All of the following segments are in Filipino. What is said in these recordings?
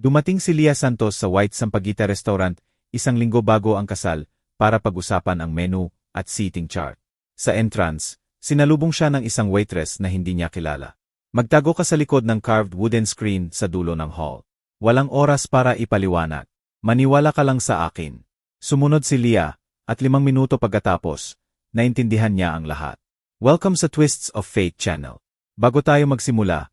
Dumating si Leah Santos sa White Sampaguita Restaurant, isang linggo bago ang kasal, para pag-usapan ang menu at seating chart. Sa entrance, sinalubong siya ng isang waitress na hindi niya kilala. Magtago ka sa likod ng carved wooden screen sa dulo ng hall. Walang oras para ipaliwanag. Maniwala ka lang sa akin. Sumunod si Leah, at 5 minuto pagkatapos, naintindihan niya ang lahat. Welcome sa Twists of Fate channel. Bago tayo magsimula,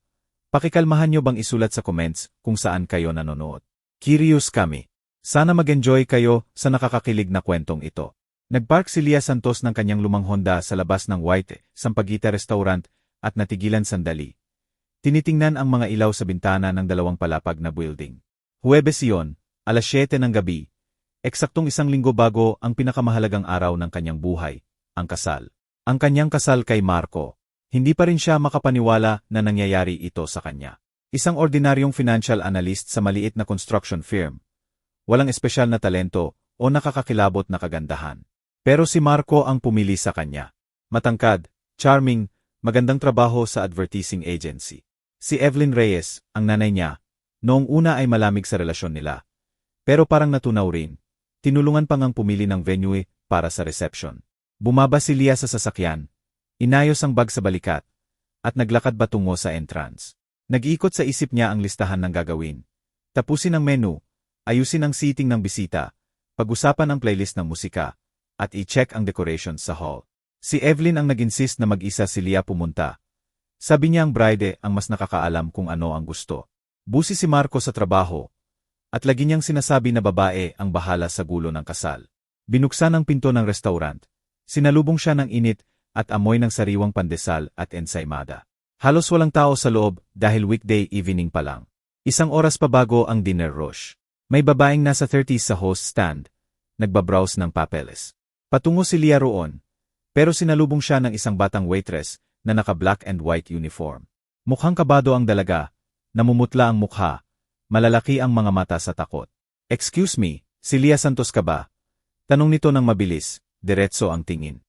pakikalmahan niyo bang isulat sa comments kung saan kayo nanonood. Curious kami. Sana mag-enjoy kayo sa nakakakilig na kwentong ito. Nagpark si Leah Santos ng kanyang lumang Honda sa labas ng White Sampaguita Restaurant at natigilan sandali. Tinitingnan ang mga ilaw sa bintana ng 2 palapag na building. Huwebes iyon, alas 7 ng gabi, eksaktong 1 linggo bago ang pinakamahalagang araw ng kanyang buhay, ang kasal. Ang kanyang kasal kay Marco. Hindi pa rin siya makapaniwala na nangyayari ito sa kanya. Isang ordinaryong financial analyst sa maliit na construction firm. Walang espesyal na talento o nakakakilabot na kagandahan. Pero si Marco ang pumili sa kanya. Matangkad, charming, magandang trabaho sa advertising agency. Si Evelyn Reyes, ang nanay niya, noong una ay malamig sa relasyon nila. Pero parang natunaw rin. Tinulungan pa ngang pumili ng venue para sa reception. Bumaba si Leah sa sasakyan, inayos ang bag sa balikat, at naglakad patungo sa entrance. Nag-iikot sa isip niya ang listahan ng gagawin. Tapusin ang menu, ayusin ang seating ng bisita, pag-usapan ang playlist ng musika, at i-check ang decorations sa hall. Si Evelyn ang nag-insist na mag-isa si Leah pumunta. Sabi niya ang bride ang mas nakakaalam kung ano ang gusto. Busi si Marco sa trabaho, at lagi niyang sinasabi na babae ang bahala sa gulo ng kasal. Binuksan ang pinto ng restaurant. Sinalubong siya ng init at amoy ng sariwang pandesal at ensaymada. Halos walang tao sa loob dahil weekday evening pa lang. 1 oras pa bago ang dinner rush. May babaeng nasa 30s sa host stand, nagbabrowse ng papeles. Patungo si Leah roon, pero sinalubong siya ng isang batang waitress na naka-black and white uniform. Mukhang kabado ang dalaga, namumutla ang mukha, malalaki ang mga mata sa takot. Excuse me, si Leah Santos ka ba? Tanong nito ng mabilis, diretso ang tingin.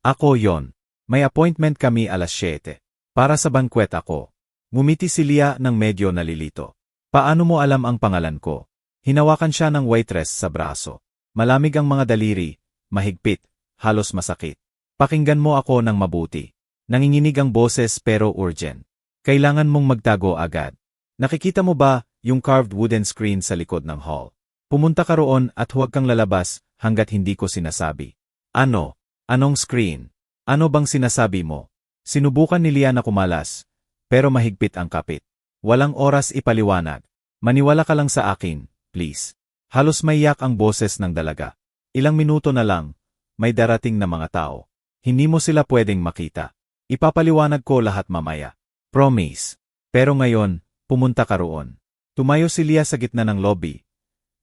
Ako yon. May appointment kami alas 7. Para sa banquet ako. Ngumiti si Leah ng medyo nalilito. Paano mo alam ang pangalan ko? Hinawakan siya ng waitress sa braso. Malamig ang mga daliri, mahigpit, halos masakit. Pakinggan mo ako ng mabuti. Nanginginig ang boses pero urgent. Kailangan mong magtago agad. Nakikita mo ba yung carved wooden screen sa likod ng hall? Pumunta ka roon at huwag kang lalabas hanggat hindi ko sinasabi. Ano? Anong screen? Ano bang sinasabi mo? Sinubukan ni Leah na kumalas, pero mahigpit ang kapit. Walang oras ipaliwanag. Maniwala ka lang sa akin, please. Halos maiyak ang boses ng dalaga. Ilang minuto na lang, may darating na mga tao. Hindi mo sila pwedeng makita. Ipapaliwanag ko lahat mamaya. Promise. Pero ngayon, pumunta ka roon. Tumayo si Leah sa gitna ng lobby.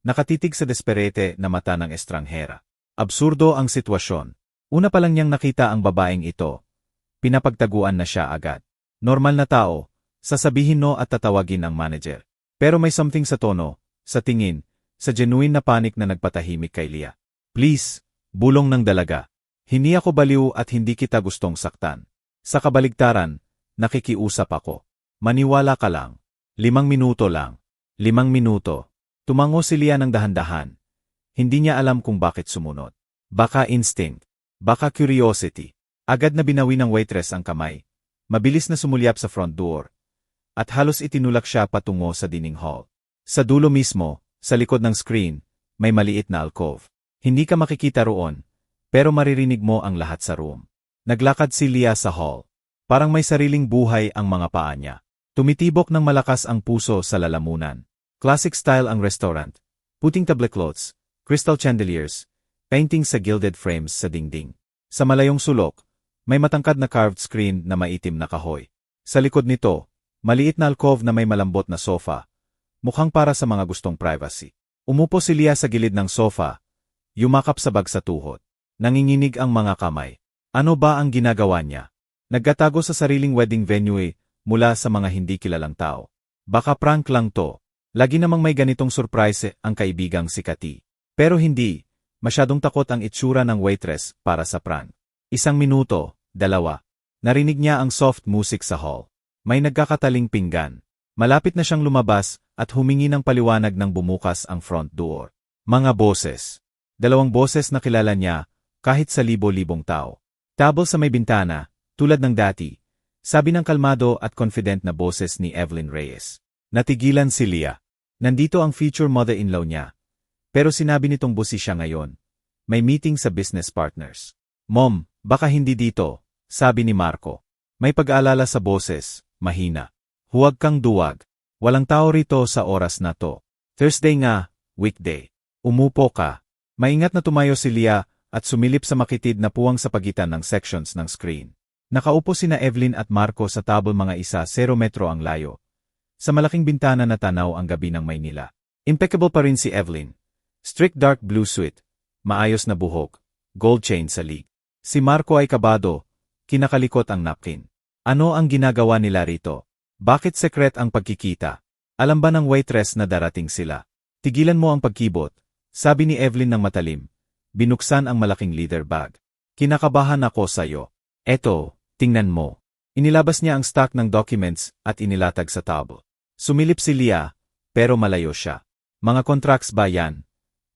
Nakatitig sa desperate na mata ng estranghera. Absurdo ang sitwasyon. Una pa lang niyang nakita ang babaeng ito. Pinapagtaguan na siya agad. Normal na tao, sasabihin no at tatawagin ang manager. Pero may something sa tono, sa tingin, sa genuine na panic na nagpatahimik kay Leah. Please, bulong ng dalaga. Hindi ako baliw at hindi kita gustong saktan. Sa kabaligtaran, nakikiusap ako. Maniwala ka lang. 5 minuto lang. 5 minuto. Tumango si Leah ng dahan-dahan. Hindi niya alam kung bakit sumunod. Baka instinct. Baka curiosity. Agad na binawi ng waitress ang kamay. Mabilis na sumulyap sa front door. At halos itinulak siya patungo sa dining hall. Sa dulo mismo, sa likod ng screen, may maliit na alcove. Hindi ka makikita roon, pero maririnig mo ang lahat sa room. Naglakad si Leah sa hall. Parang may sariling buhay ang mga paa niya. Tumitibok ng malakas ang puso sa lalamunan. Classic style ang restaurant. Puting tablecloths, crystal chandeliers, painting sa gilded frames sa dingding. Sa malayong sulok, may matangkad na carved screen na maitim na kahoy. Sa likod nito, maliit na alcove na may malambot na sofa. Mukhang para sa mga gustong privacy. Umupo si Leah sa gilid ng sofa, yumakap sa bag sa tuhod. Nanginginig ang mga kamay. Ano ba ang ginagawa niya? Nagkatago sa sariling wedding venue mula sa mga hindi kilalang tao. Baka prank lang to. Lagi namang may ganitong surprise ang kaibigang si Kati. Pero hindi, masyadong takot ang itsura ng waitress para sa prank. 1 minuto, 2. Narinig niya ang soft music sa hall. May nagkakataling pinggan. Malapit na siyang lumabas at humingi ng paliwanag nang bumukas ang front door. Mga boses. 2 boses na kilala niya, kahit sa libo-libong tao. Table sa may bintana, tulad ng dati, sabi ng kalmado at confident na boses ni Evelyn Reyes. Natigilan si Leah. Nandito ang future mother-in-law niya. Pero sinabi nitong busi siya ngayon. May meeting sa business partners. Mom, baka hindi dito, sabi ni Marco. May pag-aalala sa boses, mahina. Huwag kang duwag. Walang tao rito sa oras na to. Thursday nga, weekday. Umupo ka. Maingat na tumayo si Leah at sumilip sa makitid na puwang sa pagitan ng sections ng screen. Nakaupo sina Evelyn at Marco sa table mga 0 metro ang layo. Sa malaking bintana na tanaw ang gabi ng Maynila. Impeccable pa rin si Evelyn. Strict dark blue suit, maayos na buhok, gold chain sa lig. Si Marco ay kabado, kinakalikot ang napkin. Ano ang ginagawa nila rito? Bakit sekret ang pagkikita? Alam ba ng waitress na darating sila? Tigilan mo ang pagkibot, sabi ni Evelyn ng matalim. Binuksan ang malaking leather bag. Kinakabahan ako sa'yo. Eto, tingnan mo. Inilabas niya ang stack ng documents at inilatag sa table. Sumilip si Leah, pero malayo siya. Mga contracts ba yan?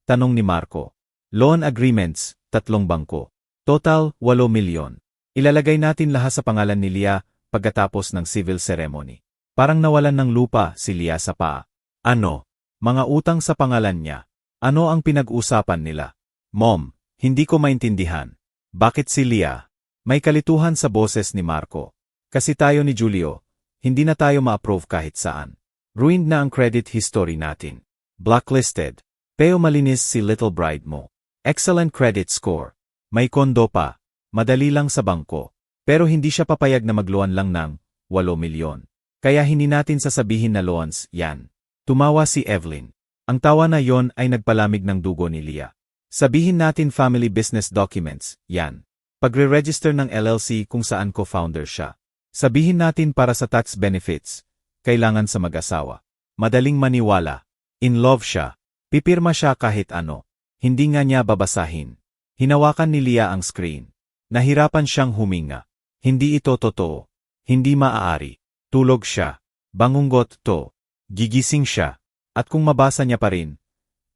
Tanong ni Marco. Loan agreements, 3 bangko. Total, 8 milyon. Ilalagay natin lahat sa pangalan ni Leah pagkatapos ng civil ceremony. Parang nawalan ng lupa si Leah sa paa. Ano? Mga utang sa pangalan niya. Ano ang pinag-usapan nila? Mom, hindi ko maintindihan. Bakit si Leah? May kalituhan sa boses ni Marco. Kasi tayo ni Julio, hindi na tayo ma-approve kahit saan. Ruined na ang credit history natin. Blacklisted. Pero malinis si little bride mo. Excellent credit score. May kondo pa. Madali lang sa bangko. Pero hindi siya papayag na magloan lang ng 8 milyon. Kaya hindi natin sasabihin na loans yan. Tumawa si Evelyn. Ang tawa na yon ay nagpalamig ng dugo ni Leah. Sabihin natin family business documents, yan. Pagre-register ng LLC kung saan co-founder siya. Sabihin natin para sa tax benefits, kailangan sa mag-asawa. Madaling maniwala. In love siya. Pipirma siya kahit ano. Hindi nga niya babasahin. Hinawakan ni Leah ang screen. Nahirapan siyang huminga. Hindi ito totoo. Hindi maaari. Tulog siya. Bangunggot to. Gigising siya. At kung mabasa niya pa rin,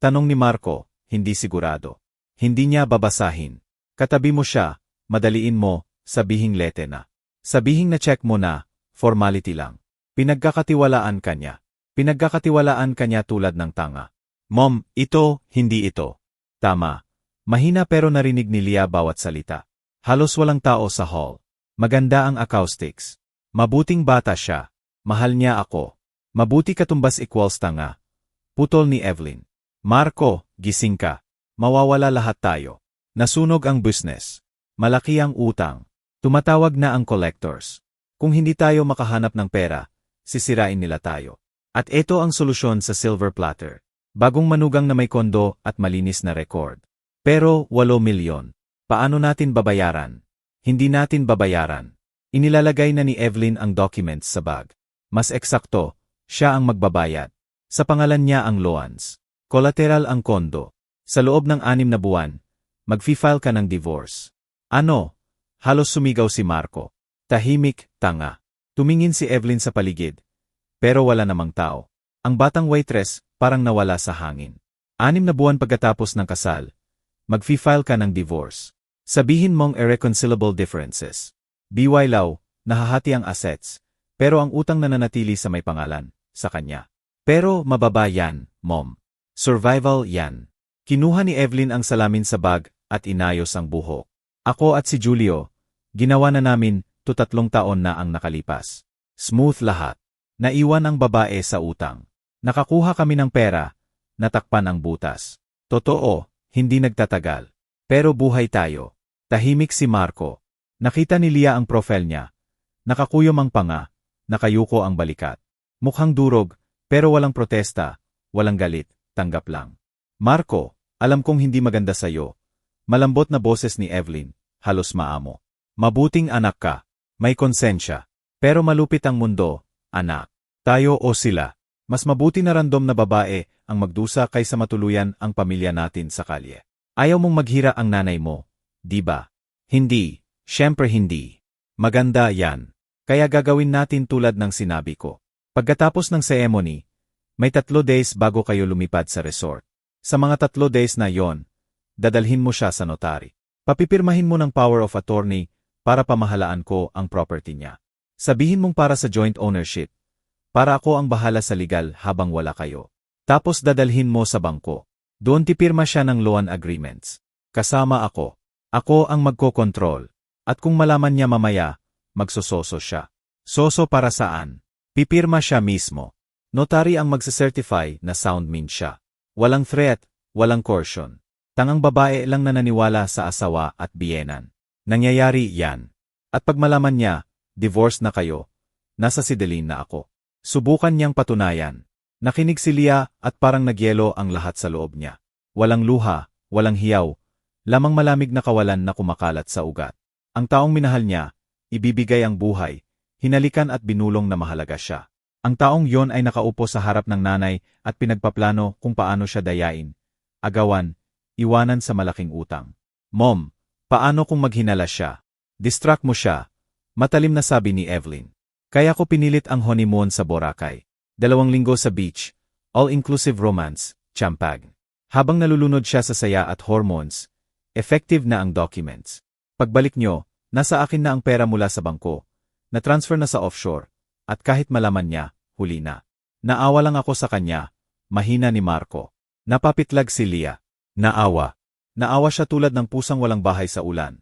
tanong ni Marco, hindi sigurado. Hindi niya babasahin. Katabi mo siya, madaliin mo, sabihing lete na. Sabihing na check mo na, formality lang. Pinagkakatiwalaan ka niya. Pinagkakatiwalaan ka niya tulad ng tanga. Mom, ito, hindi ito. Tama. Mahina pero narinig ni Leah bawat salita. Halos walang tao sa hall. Maganda ang acoustics. Mabuting bata siya. Mahal niya ako. Mabuti katumbas equals tanga. Putol ni Evelyn. Marco, gising ka. Mawawala lahat tayo. Nasunog ang business. Malaki ang utang. Tumatawag na ang collectors. Kung hindi tayo makahanap ng pera, sisirain nila tayo. At ito ang solusyon sa silver platter. Bagong manugang na may kondo at malinis na record. Pero 8 milyon. Paano natin babayaran? Hindi natin babayaran. Inilalagay na ni Evelyn ang documents sa bag. Mas eksakto, siya ang magbabayad. Sa pangalan niya ang loans. Collateral ang kondo. Sa loob ng 6 na buwan, mag-file ka ng divorce. Ano? Halos sumigaw si Marco. Tahimik, tanga. Tumingin si Evelyn sa paligid. Pero wala namang tao. Ang batang waitress parang nawala sa hangin. 6 na buwan pagkatapos ng kasal, mag-file ka ng divorce. Sabihin mong irreconcilable differences. BY nahahati ang assets, pero ang utang nananatili sa may pangalan, sa kanya. Pero mababa yan, Mom. Survival yan. Kinuha ni Evelyn ang salamin sa bag at inayos ang buhok. Ako at si Julio, ginawa na namin 3 taon na ang nakalipas. Smooth lahat. Naiwan ang babae sa utang. Nakakuha kami ng pera, natakpan ang butas. Totoo, hindi nagtatagal. Pero buhay tayo. Tahimik si Marco. Nakita ni Leah ang profile niya. Nakakuyom ang panga, nakayuko ang balikat. Mukhang durog, pero walang protesta, walang galit, tanggap lang. Marco, alam kong hindi maganda sa'yo. Malambot na boses ni Evelyn, halos maamo. Mabuting anak ka, may konsensya. Pero malupit ang mundo, anak. Tayo o sila. Mas mabuti na random na babae ang magdusa kaysa matuluyan ang pamilya natin sa kalye. Ayaw mong maghira ang nanay mo, di ba? Hindi, syempre hindi. Maganda yan. Kaya gagawin natin tulad ng sinabi ko. Pagkatapos ng ceremony, May 3 days bago kayo lumipad sa resort. Sa mga 3 days na yon, dadalhin mo siya sa notary. Papipirmahin mo ng power of attorney para pamahalaan ko ang property niya. Sabihin mong para sa joint ownership, para ako ang bahala sa legal habang wala kayo. Tapos dadalhin mo sa bangko. Doon tipirma siya ng loan agreements. Kasama ako. Ako ang magkokontrol. At kung malaman niya mamaya, magsososo siya. Soso para saan? Pipirma siya mismo. Notary ang magsacertify na sound mind siya. Walang threat, walang coercion. Tangang babae lang na naniwala sa asawa at biyenan. Nangyayari yan. At pag malaman niya, divorce na kayo, nasa Sideline na ako. Subukan niyang patunayan. Nakinig si Leah at parang nagyelo ang lahat sa loob niya. Walang luha, walang hiyaw, lamang malamig na kawalan na kumakalat sa ugat. Ang taong minahal niya, ibibigay ang buhay, hinalikan at binulong na mahalaga siya. Ang taong yon ay nakaupo sa harap ng nanay at pinagpaplano kung paano siya dayain, agawan, iwanan sa malaking utang. Mom, paano kung maghinala siya? Distract mo siya, matalim na sabi ni Evelyn. Kaya ko pinilit ang honeymoon sa Boracay. 2 linggo sa beach, all-inclusive romance, champagne. Habang nalulunod siya sa saya at hormones, effective na ang documents. Pagbalik nyo, nasa akin na ang pera mula sa bangko, na-transfer na sa offshore, at kahit malaman niya, huli na. Naawa lang ako sa kanya, mahina ni Marco. Napapitlag si Leah. Naawa. Naawa siya tulad ng pusang walang bahay sa ulan.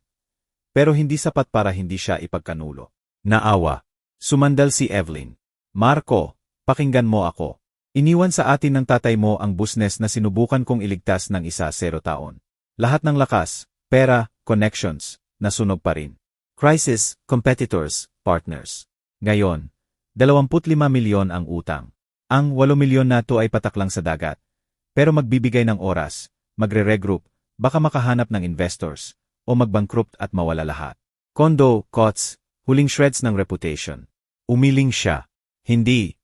Pero hindi sapat para hindi siya ipagkanulo. Naawa. Sumandal si Evelyn. Marco, pakinggan mo ako. Iniwan sa atin ng tatay mo ang business na sinubukan kong iligtas ng 0 taon. Lahat ng lakas, pera, connections, nasunog pa rin. Crisis, competitors, partners. Ngayon, 25 milyon ang utang. Ang 8 milyon na to ay patak lang sa dagat. Pero magbibigay ng oras, magre-regroup, baka makahanap ng investors, o magbankrupt at mawala lahat. Condo, cots, huling shreds ng reputation. Umiling siya. Hindi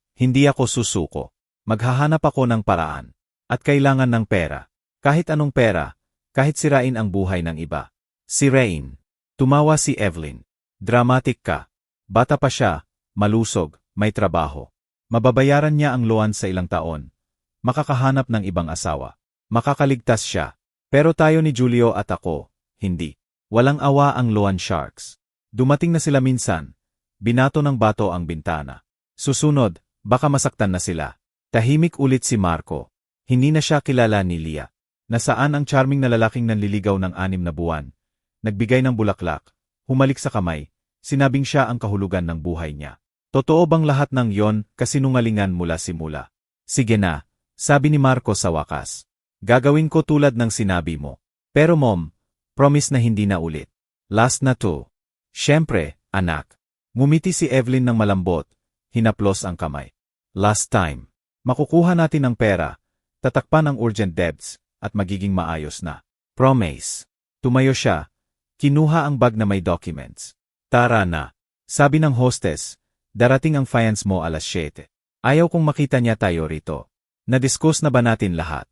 ako susuko. Maghahanap ako ng paraan. At kailangan ng pera. Kahit anong pera, kahit sirain ang buhay ng iba. Sirain. Tumawa si Evelyn. Dramatic ka. Bata pa siya, malusog, may trabaho. Mababayaran niya ang loan sa ilang taon. Makakahanap ng ibang asawa. Makakaligtas siya. Pero tayo ni Julio at ako, hindi. Walang awa ang loan sharks. Dumating na sila minsan. Binato ng bato ang bintana. Susunod, baka masaktan na sila. Tahimik ulit si Marco. Hindi na siya kilala ni Leah. Nasaan ang charming na lalaking nanliligaw ng 6 na buwan? Nagbigay ng bulaklak, humalik sa kamay, sinabing siya ang kahulugan ng buhay niya. Totoo bang lahat ng yon kasinungalingan mula simula? Sige na, sabi ni Marco sa wakas. Gagawin ko tulad ng sinabi mo. Pero mom, promise na hindi na ulit. Last na to. Siyempre, anak. Ngumiti si Evelyn ng malambot, hinaplos ang kamay. Last time. Makukuha natin ang pera, tatakpan ang urgent debts, at magiging maayos na. Promise. Tumayo siya. Kinuha ang bag na may documents. Tara na. Sabi ng hostess, darating ang fiance mo alas 7. Ayaw kong makita niya tayo rito. Na-discuss na ba natin lahat?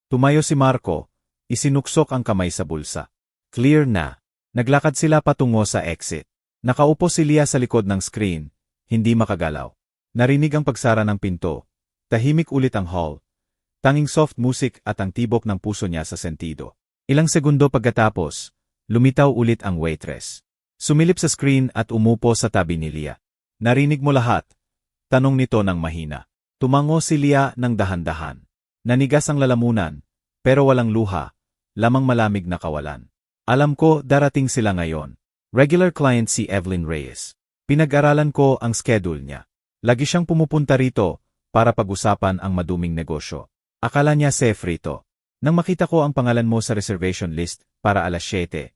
Tumayo si Marco, isinuksok ang kamay sa bulsa. Clear na. Naglakad sila patungo sa exit. Nakaupo si Leah sa likod ng screen, hindi makagalaw. Narinig ang pagsara ng pinto. Tahimik ulit ang hall. Tanging soft music at ang tibok ng puso niya sa sentido. Ilang segundo pagkatapos, lumitaw ulit ang waitress. Sumilip sa screen at umupo sa tabi ni Leah. Narinig mo lahat? Tanong nito ng mahina. Tumango si Leah ng dahan-dahan. Nanigas ang lalamunan, pero walang luha, lamang malamig na kawalan. Alam ko darating sila ngayon. Regular client si Evelyn Reyes. Pinag-aralan ko ang schedule niya. Lagi siyang pumupunta rito para pag-usapan ang maduming negosyo. Akala niya safe rito. Nang makita ko ang pangalan mo sa reservation list para alas 7,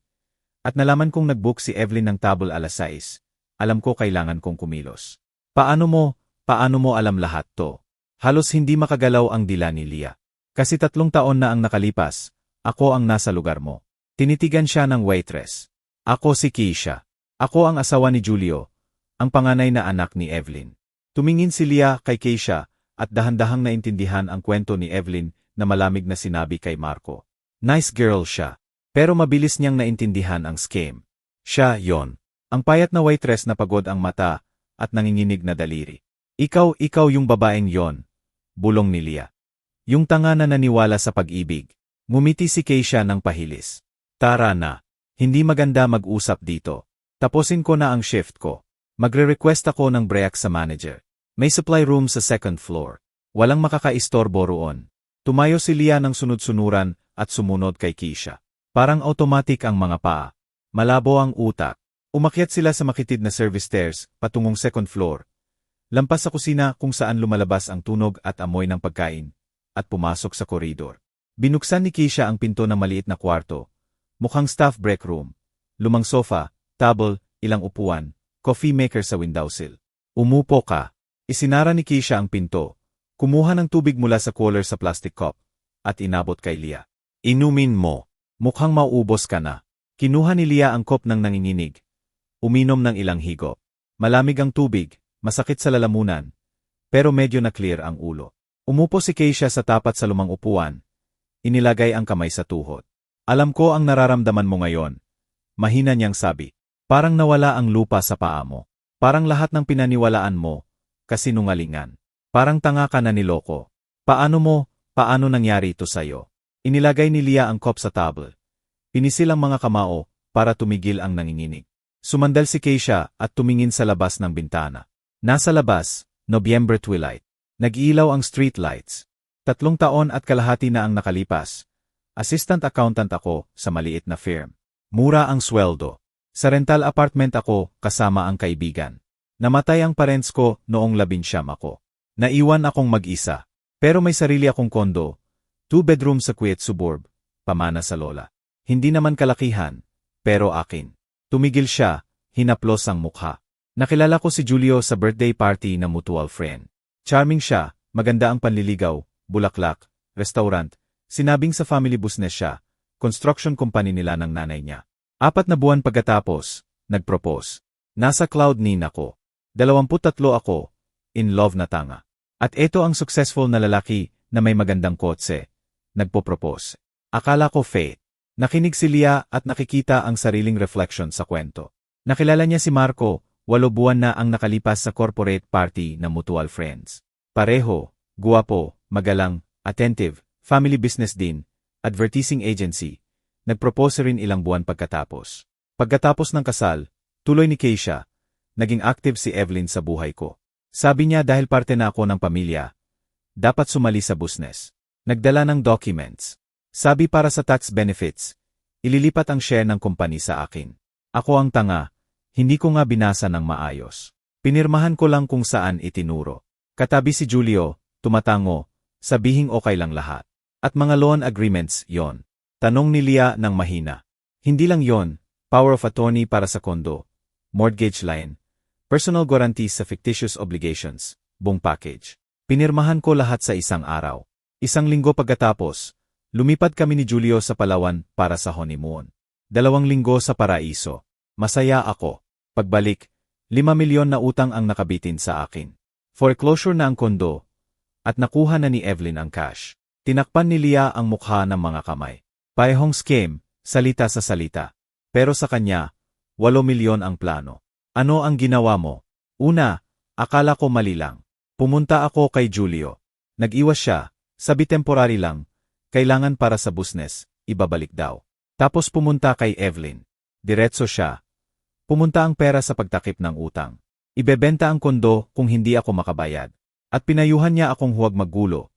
at nalaman kong nag-book si Evelyn ng table alas 6, alam ko kailangan kong kumilos. Paano mo alam lahat to? Halos hindi makagalaw ang dila ni Leah. Kasi 3 taon na ang nakalipas, ako ang nasa lugar mo. Tinitigan siya ng waitress. Ako si Keisha. Ako ang asawa ni Julio, ang panganay na anak ni Evelyn. Tumingin si Leah kay Keisha at dahan-dahang naintindihan ang kwento ni Evelyn na malamig na sinabi kay Marco. Nice girl siya, pero mabilis niyang naintindihan ang scam. Siya yon. Ang payat na waitress na pagod ang mata at nanginginig na daliri. Ikaw yung babaeng yon. bulong ni Leah. Yung tanga na naniwala sa pag-ibig. Ngumiti si Keisha ng pahilis. Tara na. Hindi maganda mag-usap dito. Tapusin ko na ang shift ko. Magre-request ako ng break sa manager. May supply room sa second floor. Walang makakaistorbo roon. Tumayo si Leah ng sunod-sunuran at sumunod kay Keisha. Parang automatic ang mga paa. Malabo ang utak. Umakyat sila sa makitid na service stairs patungong second floor. Lampas sa kusina kung saan lumalabas ang tunog at amoy ng pagkain. At pumasok sa koridor. Binuksan ni Keisha ang pinto ng maliit na kwarto. Mukhang staff break room. Lumang sofa, table, ilang upuan, coffee maker sa windowsill. Umupo ka. Isinara ni Keisha ang pinto. Kumuha ng tubig mula sa cooler sa plastic cup. At inabot kay Leah. Inumin mo. Mukhang mauubos ka na. Kinuha ni Leah ang cup ng nanginginig. Uminom ng ilang higop. Malamig ang tubig, masakit sa lalamunan. Pero medyo na clear ang ulo. Umupo si Keisha sa tapat sa lumang upuan. Inilagay ang kamay sa tuhod. Alam ko ang nararamdaman mo ngayon. Mahina niyang sabi. Parang nawala ang lupa sa paa mo. Parang lahat ng pinaniwalaan mo, kasinungalingan. Parang tanga ka na niloko. Paano nangyari ito sa'yo? Inilagay ni Leah ang cup sa table. Pinisil ang mga kamao para tumigil ang nanginginig. Sumandal si Keisha at tumingin sa labas ng bintana. Nasa labas, Nobyembre twilight. Nag-iilaw ang street lights. 3 taon at kalahati na ang nakalipas. Assistant accountant ako sa maliit na firm. Mura ang sweldo. Sa rental apartment ako kasama ang kaibigan. Namatay ang parents ko noong 19 ako. Naiwan akong mag-isa. Pero may sarili akong kondo. 2 bedroom sa quiet suburb. Pamana sa lola. Hindi naman kalakihan, pero akin. Tumigil siya, hinaplos ang mukha. Nakilala ko si Julio sa birthday party ng mutual friend. Charming siya, maganda ang panliligaw, bulaklak, restaurant, sinabing sa family business siya, construction company nila ng nanay niya. 4 na buwan pagkatapos, nag-propose. Nasa cloud 9 ako. 23 ako, in love na tanga. At ito ang successful na lalaki na may magandang kotse. Nagpo-propose. Akala ko fate. Nakinig si Leah at nakikita ang sariling reflection sa kwento. Nakilala niya si Marco, 8 buwan na ang nakalipas sa corporate party ng mutual friends. Pareho, guwapo, magalang, attentive, family business din, advertising agency. Nagpropose rin ilang buwan pagkatapos. Pagkatapos ng kasal, tuloy ni Keisha, naging active si Evelyn sa buhay ko. Sabi niya dahil parte na ako ng pamilya, dapat sumali sa business. Nagdala ng documents. Sabi para sa tax benefits, ililipat ang share ng company sa akin. Ako ang tanga, hindi ko nga binasa ng maayos. Pinirmahan ko lang kung saan itinuro. Katabi si Julio, tumatango, sabihing okay lang lahat. At mga loan agreements, yon. Tanong ni Leah ng mahina. Hindi lang yon, power of attorney para sa kondo, mortgage line, personal guarantees sa fictitious obligations, buong package. Pinirmahan ko lahat sa isang araw. 1 linggo pagkatapos, lumipat kami ni Julio sa Palawan para sa honeymoon. 2 linggo sa Paraiso. Masaya ako. Pagbalik, 5 milyon na utang ang nakabitin sa akin. Foreclosure na ang kondo, at nakuha na ni Evelyn ang cash. Tinakpan ni Leah ang mukha ng mga kamay. Parehong scam, salita sa salita. Pero sa kanya, 8 milyon ang plano. Ano ang ginawa mo? Una, akala ko mali lang. Pumunta ako kay Julio. Nag-iwas siya, sabi temporary lang, kailangan para sa business, ibabalik daw. Tapos pumunta kay Evelyn. Diretso siya. Pumunta ang pera sa pagtakip ng utang. Ibebenta ang kondo kung hindi ako makabayad. At pinayuhan niya akong huwag maggulo.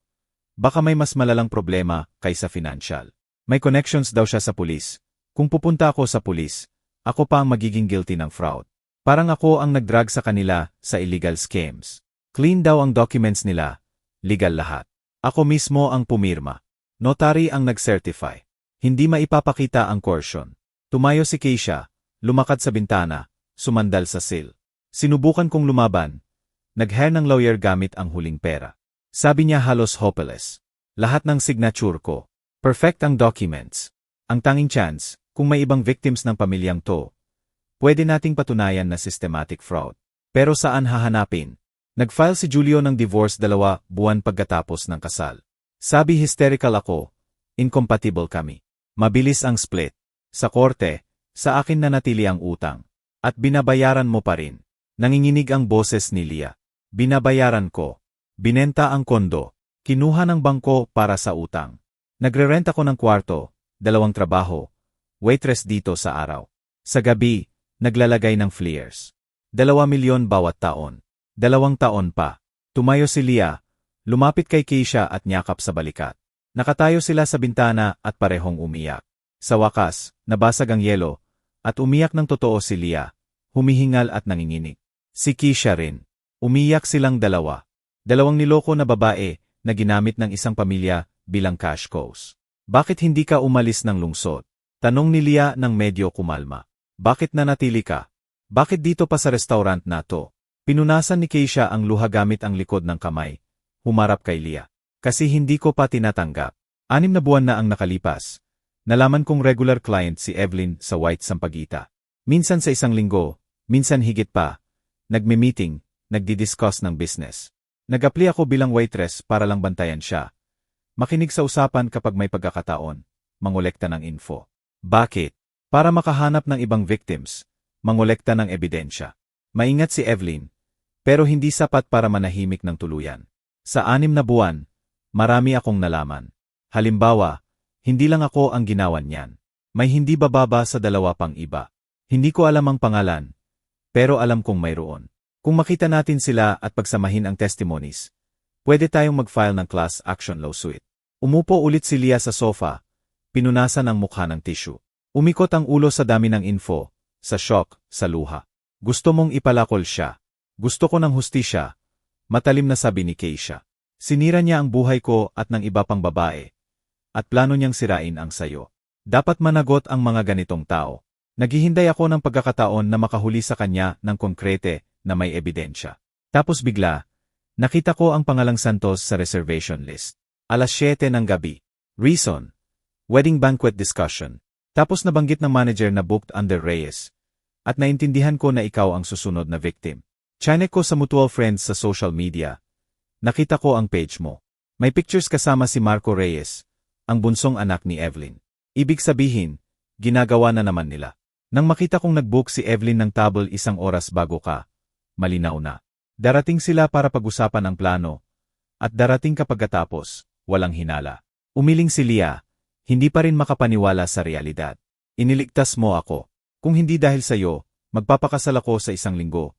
Baka may mas malalang problema kaysa financial. May connections daw siya sa pulis. Kung pupunta ako sa pulis, ako pa ang magiging guilty ng fraud. Parang ako ang nagdrag sa kanila sa illegal scams. Clean daw ang documents nila. Legal lahat. Ako mismo ang pumirma. Notary ang nag-certify. Hindi maipapakita ang coercion. Tumayo si Keisha. Lumakad sa bintana, sumandal sa sill. Sinubukan kong lumaban. Nag-hire ng lawyer gamit ang huling pera. Sabi niya halos hopeless. Lahat ng signature ko. Perfect ang documents. Ang tanging chance, kung may ibang victims ng pamilyang to, pwede nating patunayan na systematic fraud. Pero saan hahanapin? Nag-file si Julio ng divorce 2 buwan pagkatapos ng kasal. Sabi hysterical ako, incompatible kami. Mabilis ang split. Sa korte, sa akin na natili ang utang. At binabayaran mo pa rin. Nanginginig ang boses ni Leah. Binabayaran ko. Binenta ang kondo. Kinuha ng bangko para sa utang. Nagre-rent ako ng kwarto, 2 trabaho, waitress dito sa araw. Sa gabi, naglalagay ng flyers. 2 milyon bawat taon. 2 taon pa. Tumayo si Leah, lumapit kay Keisha at nyakap sa balikat. Nakatayo sila sa bintana at parehong umiyak. Sa wakas, nabasag ang yelo, at umiyak ng totoo si Leah, humihingal at nanginginig. Si Keisha rin. Umiyak silang dalawa. 2 niloko na babae na ginamit ng isang pamilya bilang cash cows. Bakit hindi ka umalis ng lungsod? Tanong ni Leah nang medyo kumalma. Bakit nanatili ka? Bakit dito pa sa restaurant na to? Pinunasan ni Keisha ang luha gamit ang likod ng kamay. Humarap kay Leah. Kasi hindi ko pa tinatanggap. 6 na buwan na ang nakalipas. Nalaman kong regular client si Evelyn sa White Sampaguita. Minsan sa isang linggo, minsan higit pa. Nagme-meeting, nagdi-discuss ng business. Nag-apply ako bilang waitress para lang bantayan siya. Makinig sa usapan kapag may pagkakataon. Mangolekta ng info. Bakit? Para makahanap ng ibang victims. Mangolekta ng ebidensya. Maingat si Evelyn. Pero hindi sapat para manahimik ng tuluyan. Sa 6 na buwan, marami akong nalaman. Halimbawa, hindi lang ako ang ginawa niyan. May hindi bababa sa 2 pang iba. Hindi ko alam ang pangalan. Pero alam kong mayroon. Kung makita natin sila at pagsamahin ang testimonies, pwede tayong mag-file ng class action lawsuit. Umupo ulit si Leah sa sofa, pinunasan ang mukha ng tissue. Umikot ang ulo sa dami ng info, sa shock, sa luha. Gusto mong ipalakol siya. Gusto ko ng hustisya. Matalim na sabi ni Keisha. Sinira niya ang buhay ko at ng iba pang babae. At plano niyang sirain ang sayo. Dapat managot ang mga ganitong tao. Naghihintay ako ng pagkakataon na makahuli sa kanya ng konkrete na may ebidensya. Tapos bigla, nakita ko ang pangalang Santos sa reservation list. 7:00 ng gabi. Reason: wedding banquet discussion. Tapos nabanggit ng manager na booked under Reyes. At naintindihan ko na ikaw ang susunod na victim. Chinek ko sa mutual friends sa social media. Nakita ko ang page mo. May pictures kasama si Marco Reyes, ang bunsong anak ni Evelyn. Ibig sabihin, ginagawa na naman nila. Nang makita kong nag-book si Evelyn ng table 1 oras bago ka, malinaw na. Darating sila para pag-usapan ang plano. At darating ka pagkatapos, walang hinala. Umiling si Leah, hindi pa rin makapaniwala sa realidad. Iniligtas mo ako. Kung hindi dahil sa'yo, magpapakasal ako sa 1 linggo.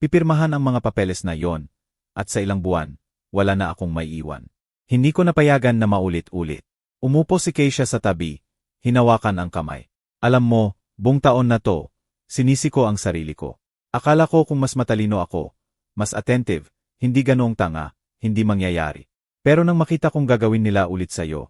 Pipirmahan ang mga papeles na yon, at sa ilang buwan, wala na akong maiiwan. Hindi ko napayagan na maulit-ulit. Umupo si Keisha sa tabi, hinawakan ang kamay. Alam mo, buong taon na to, sinisi ko ang sarili ko. Akala ko kung mas matalino ako, mas attentive, hindi ganoong tanga, hindi mangyayari. Pero nang makita kong gagawin nila ulit sa'yo,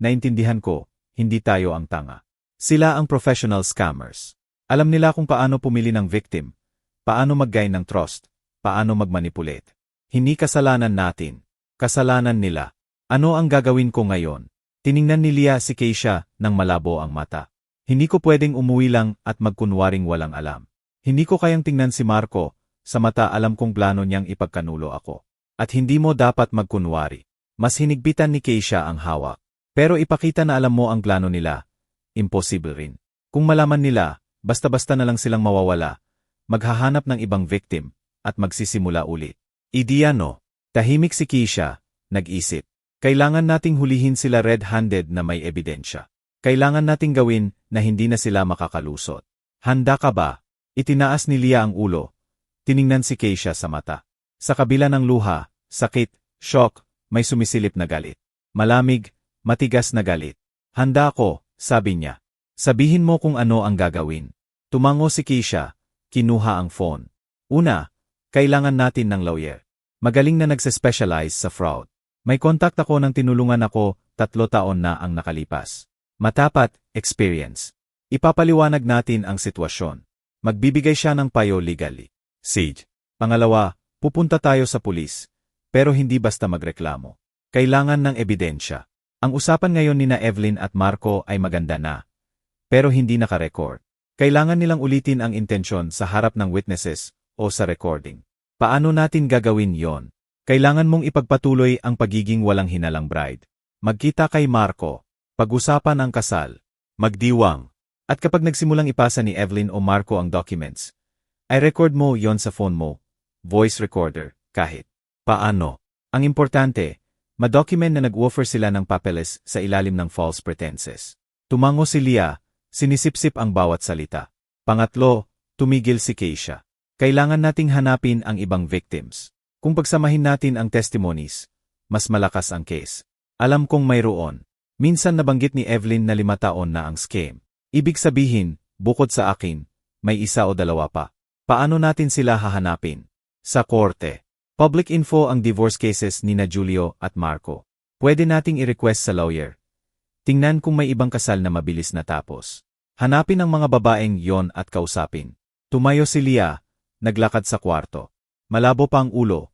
naintindihan ko, hindi tayo ang tanga. Sila ang professional scammers. Alam nila kung paano pumili ng victim, paano mag-gain ng trust, paano mag-manipulate. Hindi kasalanan natin, kasalanan nila. Ano ang gagawin ko ngayon? Tiningnan ni Leah si Keisha nang malabo ang mata. Hindi ko pwedeng umuwi lang at magkunwaring walang alam. Hindi ko kayang tingnan si Marco, sa mata alam kong plano niyang ipagkanulo ako. At hindi mo dapat magkunwari. Mas hinigpitan ni Keisha ang hawak. Pero ipakita na alam mo ang plano nila. Impossible rin. Kung malaman nila, basta-basta na lang silang mawawala, maghahanap ng ibang victim, at magsisimula ulit. Ideya no? Tahimik si Keisha, nag-isip. Kailangan nating hulihin sila red-handed na may ebidensya. Kailangan nating gawin na hindi na sila makakalusot. Handa ka ba? Itinaas ni Leah ang ulo. Tiningnan si Keisha sa mata. Sa kabila ng luha, sakit, shock, may sumisilip na galit. Malamig, matigas na galit. Handa ako, sabi niya. Sabihin mo kung ano ang gagawin. Tumango si Keisha, kinuha ang phone. Una, kailangan natin ng lawyer. Magaling na nagse-specialize sa fraud. May contact ako ng tinulungan ako, 3 taon na ang nakalipas. Matapat, experience. Ipapaliwanag natin ang sitwasyon. Magbibigay siya ng payo legally. Sage. Pangalawa, pupunta tayo sa pulis. Pero hindi basta magreklamo. Kailangan ng ebidensya. Ang usapan ngayon ni na Evelyn at Marco ay maganda na. Pero hindi naka-record. Kailangan nilang ulitin ang intensyon sa harap ng witnesses o sa recording. Paano natin gagawin yon? Kailangan mong ipagpatuloy ang pagiging walang hinalang bride. Magkita kay Marco. Pag-usapan ang kasal. Magdiwang. At kapag nagsimulang ipasa ni Evelyn o Marco ang documents, ay record mo yon sa phone mo. Voice recorder, kahit paano. Ang importante, Madocument na nag-offer sila ng papeles sa ilalim ng false pretenses. Tumango si Leah, sinisipsip ang bawat salita. Pangatlo, tumigil si Keisha. Kailangan nating hanapin ang ibang victims. Kung pagsamahin natin ang testimonies, mas malakas ang case. Alam kong mayroon. Minsan nabanggit ni Evelyn na 5 taon na ang scam. Ibig sabihin, bukod sa akin, may 1 o 2 pa. Paano natin sila hahanapin? Sa korte. Public info ang divorce cases ni na Julio at Marco. Pwede nating i-request sa lawyer. Tingnan kung may ibang kasal na mabilis natapos. Hanapin ang mga babaeng yon at kausapin. Tumayo si Leah, naglakad sa kwarto. Malabo pa ang ulo,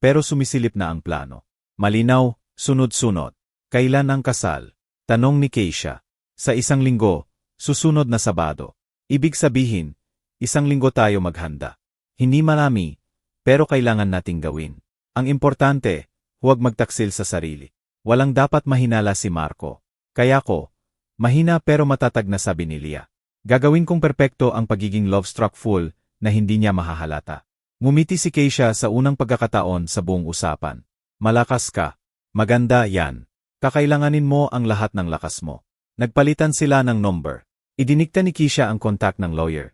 pero sumisilip na ang plano. Malinaw, sunod-sunod. Kailan ang kasal? Tanong ni Keisha. Sa 1 linggo, susunod na Sabado. Ibig sabihin, 1 linggo tayo maghanda. Hindi marami, pero kailangan nating gawin. Ang importante, huwag magtaksil sa sarili. Walang dapat mahinala si Marco. Kaya ko, mahina pero matatag na sabi ni Leah. Gagawin kong perpekto ang pagiging love-struck fool na hindi niya mahahalata. Ngumiti si Keisha sa unang pagkakataon sa buong usapan. Malakas ka. Maganda yan. Kakailanganin mo ang lahat ng lakas mo. Nagpalitan sila ng number. Idinikta ni Keisha ang contact ng lawyer.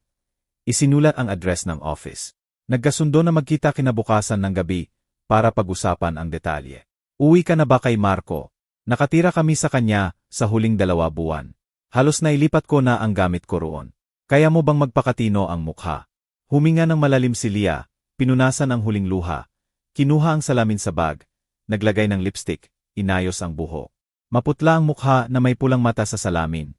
Isinulat ang address ng office. Nagkasundo na magkita kinabukasan ng gabi para pag-usapan ang detalye. Uwi ka na ba kay Marco? Nakatira kami sa kanya sa huling 2 buwan. Halos nailipat ko na ang gamit ko roon. Kaya mo bang magpakatino ang mukha? Huminga ng malalim si Leah, pinunasan ang huling luha, kinuha ang salamin sa bag, naglagay ng lipstick, inayos ang buhok. Maputla ang mukha na may pulang mata sa salamin.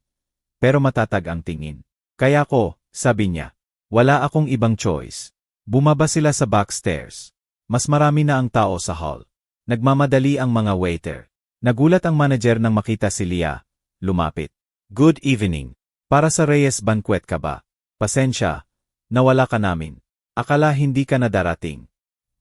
Pero matatag ang tingin. Kaya ko, sabi niya, wala akong ibang choice. Bumaba sila sa backstairs. Mas marami na ang tao sa hall. Nagmamadali ang mga waiter. Nagulat ang manager nang makita si Leah. Lumapit. Good evening. Para sa Reyes Banquet ka ba? Pasensya. Nawala ka namin. Akala hindi ka na darating.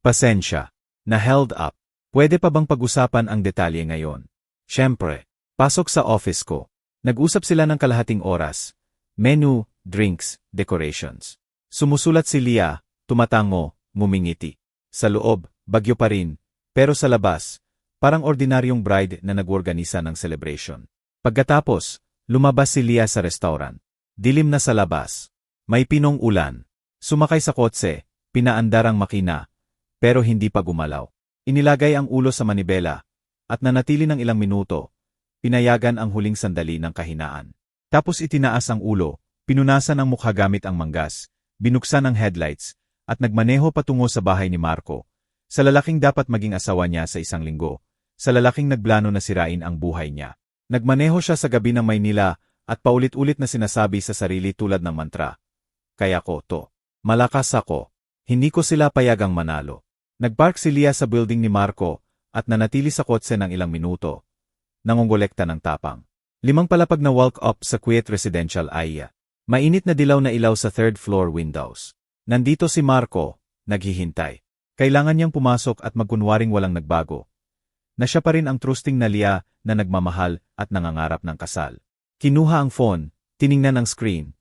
Pasensya. Na held up. Pwede pa bang pag-usapan ang detalye ngayon? Siyempre. Pasok sa office ko. Nag-usap sila ng kalahating oras. Menu, drinks, decorations. Sumusulat si Leah. Tumatango, ngumingiti. Sa loob, bagyo pa rin, pero sa labas, parang ordinaryong bride na nag-organisa ng celebration. Pagkatapos, lumabas si Leah sa restaurant. Dilim na sa labas. May pinong ulan. Sumakay sa kotse, pinaandar ang makina, pero hindi pa gumalaw. Inilagay ang ulo sa manibela, at nanatili ng ilang minuto, pinayagan ang huling sandali ng kahinaan. Tapos itinaas ang ulo, pinunasan ang mukha gamit ang manggas, binuksan ang headlights, at nagmaneho patungo sa bahay ni Marco, sa lalaking dapat maging asawa niya sa 1 linggo, sa lalaking nagplano na sirain ang buhay niya. Nagmaneho siya sa gabi ng Maynila at paulit-ulit na sinasabi sa sarili tulad ng mantra. Kaya ko to. Malakas ako. Hindi ko sila payagang manalo. Nagpark si Leah sa building ni Marco at nanatili sa kotse ng ilang minuto. Nangongolekta ng tapang. 5 palapag na walk-up sa quiet residential area. Mainit na dilaw na ilaw sa 3rd floor windows. Nandito si Marco, naghihintay. Kailangan niyang pumasok at magkunwaring walang nagbago. Na siya pa rin ang trusting na Leah na nagmamahal at nangangarap ng kasal. Kinuha ang phone, tiningnan ang screen.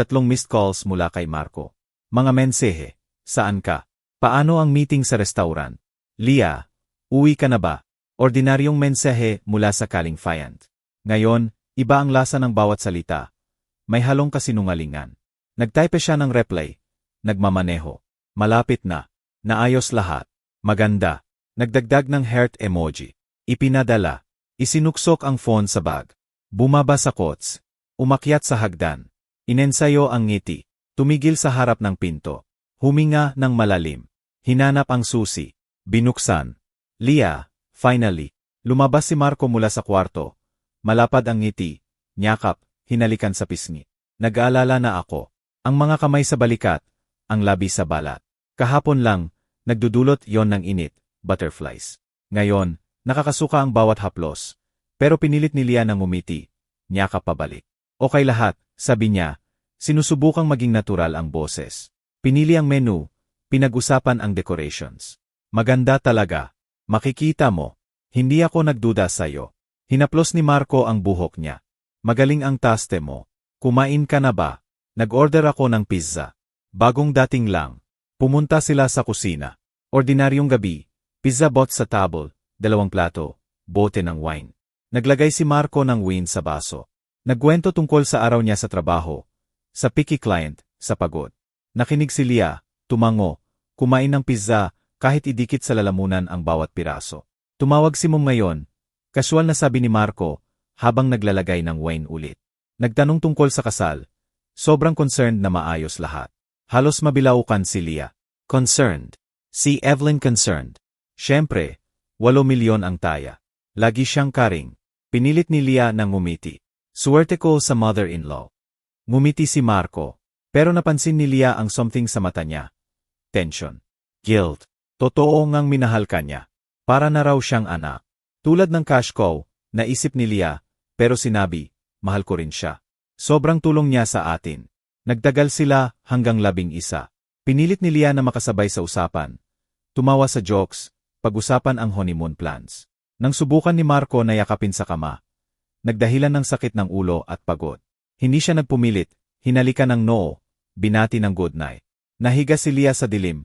3 missed calls mula kay Marco. Mga mensahe, saan ka? Paano ang meeting sa restaurant? Leah, uwi ka na ba? Ordinaryong mensahe mula sa Kaling Fayant. Ngayon, iba ang lasa ng bawat salita. May halong kasinungalingan. Nagtype siya ng reply. Nagmamaneho. Malapit na. Naayos lahat. Maganda. Nagdagdag ng heart emoji. Ipinadala. Isinuksok ang phone sa bag. Bumaba sa kots. Umakyat sa hagdan. Inensayo ang ngiti. Tumigil sa harap ng pinto. Huminga ng malalim. Hinanap ang susi. Binuksan. Leah, finally. Lumabas si Marco mula sa kwarto. Malapad ang ngiti. Nyakap, hinalikan sa pisngi. Nag-aalala na ako. Ang mga kamay sa balikat. Ang labi sa balat. Kahapon lang, nagdudulot yon ng init, butterflies. Ngayon, nakakasuka ang bawat haplos. Pero pinilit ni Leah na ngumiti. Nyakap pabalik. Okay lahat, sabi niya. Sinusubukang maging natural ang boses. Pinili ang menu, pinag-usapan ang decorations. Maganda talaga. Makikita mo. Hindi ako nagduda sa'yo. Hinaplos ni Marco ang buhok niya. Magaling ang taste mo. Kumain ka na ba? Nag-order ako ng pizza. Bagong dating lang. Pumunta sila sa kusina. Ordinaryong gabi. Pizza bot sa table. 2 plato, bote ng wine. Naglagay si Marco ng wine sa baso. Nagkwento tungkol sa araw niya sa trabaho, sa picky client, sa pagod. Nakinig si Leah, tumango, kumain ng pizza, kahit idikit sa lalamunan ang bawat piraso. Tumawag si Mom ngayon, kasual na sabi ni Marco, habang naglalagay ng wine ulit. Nagtanong tungkol sa kasal. Sobrang concerned na maayos lahat. Halos mabilaukan si Leah. Concerned. Si Evelyn concerned. Siyempre, 8 milyon ang taya. Lagi siyang karing. Pinilit ni Leah na ngumiti. Suwerte ko sa mother-in-law. Ngumiti si Marco. Pero napansin ni Leah ang something sa mata niya. Tension. Guilt. Totoo ngang minahal ka niya. Para na raw siyang anak. Tulad ng cash cow, naisip ni Leah, pero sinabi, mahal ko rin siya. Sobrang tulong niya sa atin. Nagtagal sila hanggang 11. Pinilit ni Leah na makasabay sa usapan. Tumawa sa jokes, pag-usapan ang honeymoon plans. Nang subukan ni Marco na yakapin sa kama, nagdahilan ng sakit ng ulo at pagod. Hindi siya nagpumilit, hinalikan ng noo, binati ng good night. Nahiga si Leah sa dilim,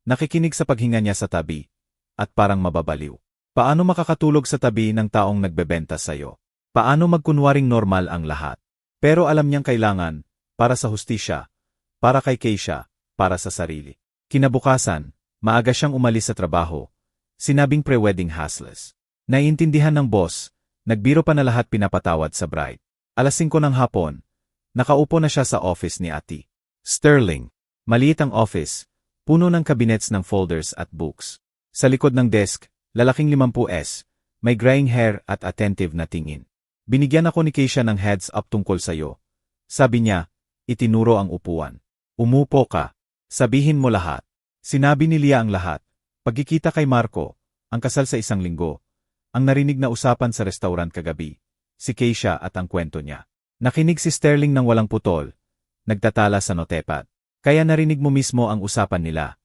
nakikinig sa paghinga niya sa tabi, at parang mababaliw. Paano makakatulog sa tabi ng taong nagbebenta sa'yo? Paano magkunwaring normal ang lahat? Pero alam niyang kailangan, para sa hustisya, para kay Keisha, para sa sarili. Kinabukasan, maaga siyang umalis sa trabaho. Sinabing pre-wedding hassles. Naiintindihan ng boss, nagbiro pa na lahat pinapatawad sa bride. 5:00 ng hapon, nakaupo na siya sa office ni Ate Sterling. Maliit ang office, puno ng cabinets ng folders at books. Sa likod ng desk, lalaking 50S, may graying hair at attentive na tingin. Binigyan ako ni Keisha ng heads up tungkol sa'yo. Sabi niya, itinuro ang upuan. Umupo ka. Sabihin mo lahat. Sinabi ni Leah ang lahat. Pagkikita kay Marco, ang kasal sa 1 linggo, ang narinig na usapan sa restaurant kagabi, si Keisha at ang kwento niya. Nakinig si Sterling ng walang putol, nagtatala sa notepad. Kaya narinig mo mismo ang usapan nila.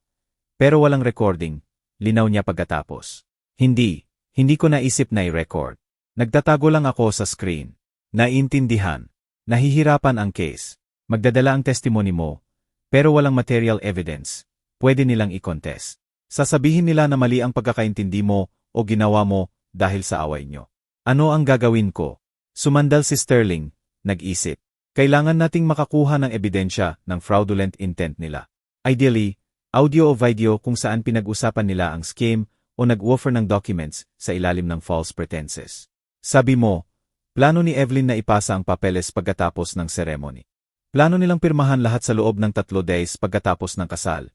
Pero walang recording, linaw niya pagkatapos. Hindi ko naisip na i-record. Nagtatago lang ako sa screen. Naiintindihan. Nahihirapan ang case. Magdadala ang testimony mo, pero walang material evidence. Pwede nilang i-contest. Sasabihin nila na mali ang pagkakaintindi mo o ginawa mo dahil sa away nyo. Ano ang gagawin ko? Sumandal si Sterling, nag-isip. Kailangan nating makakuha ng ebidensya ng fraudulent intent nila. Ideally, audio o video kung saan pinag-usapan nila ang scheme o nag-offer ng documents sa ilalim ng false pretenses. Sabi mo, plano ni Evelyn na ipasa ang papeles pagkatapos ng ceremony. Plano nilang pirmahan lahat sa loob ng 3 days pagkatapos ng kasal,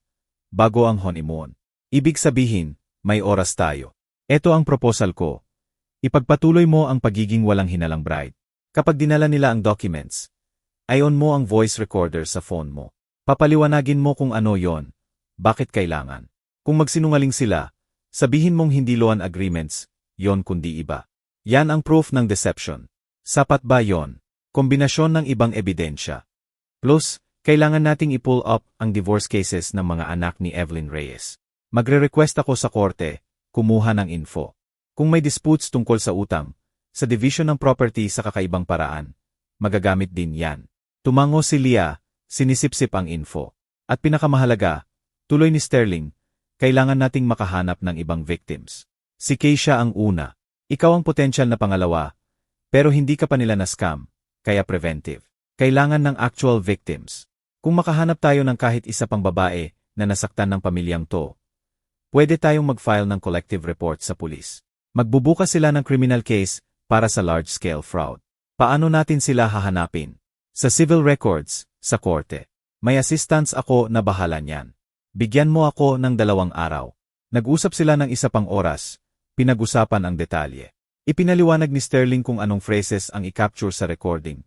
bago ang honeymoon. Ibig sabihin, may oras tayo. Ito ang proposal ko. Ipagpatuloy mo ang pagiging walang hinalang bride. Kapag dinala nila ang documents, i-on mo ang voice recorder sa phone mo. Papaliwanagin mo kung ano yon, bakit kailangan. Kung magsinungaling sila, sabihin mong hindi loan agreements, yon kundi iba. Yan ang proof ng deception. Sapat ba yon? Kombinasyon ng ibang ebidensya. Plus, kailangan nating i-pull up ang divorce cases ng mga anak ni Evelyn Reyes. Magre-request ako sa korte, kumuha ng info. Kung may disputes tungkol sa utang, sa division ng property sa kakaibang paraan, magagamit din yan. Tumango si Leah, sinisipsip ang info. At pinakamahalaga, tuloy ni Sterling, kailangan nating makahanap ng ibang victims. Si Keisha ang una. Ikaw ang potential na pangalawa, pero hindi ka pa nila na-scam, kaya preventive. Kailangan ng actual victims. Kung makahanap tayo ng kahit isa pang babae na nasaktan ng pamilyang to, pwede tayong mag-file ng collective report sa pulis. Magbubukas sila ng criminal case para sa large-scale fraud. Paano natin sila hahanapin? Sa civil records, sa korte. May assistants ako na bahala niyan. Bigyan mo ako ng 2 araw. Nag-usap sila ng 1 pang oras. Pinag-usapan ang detalye. Ipinaliwanag ni Sterling kung anong phrases ang i-capture sa recording.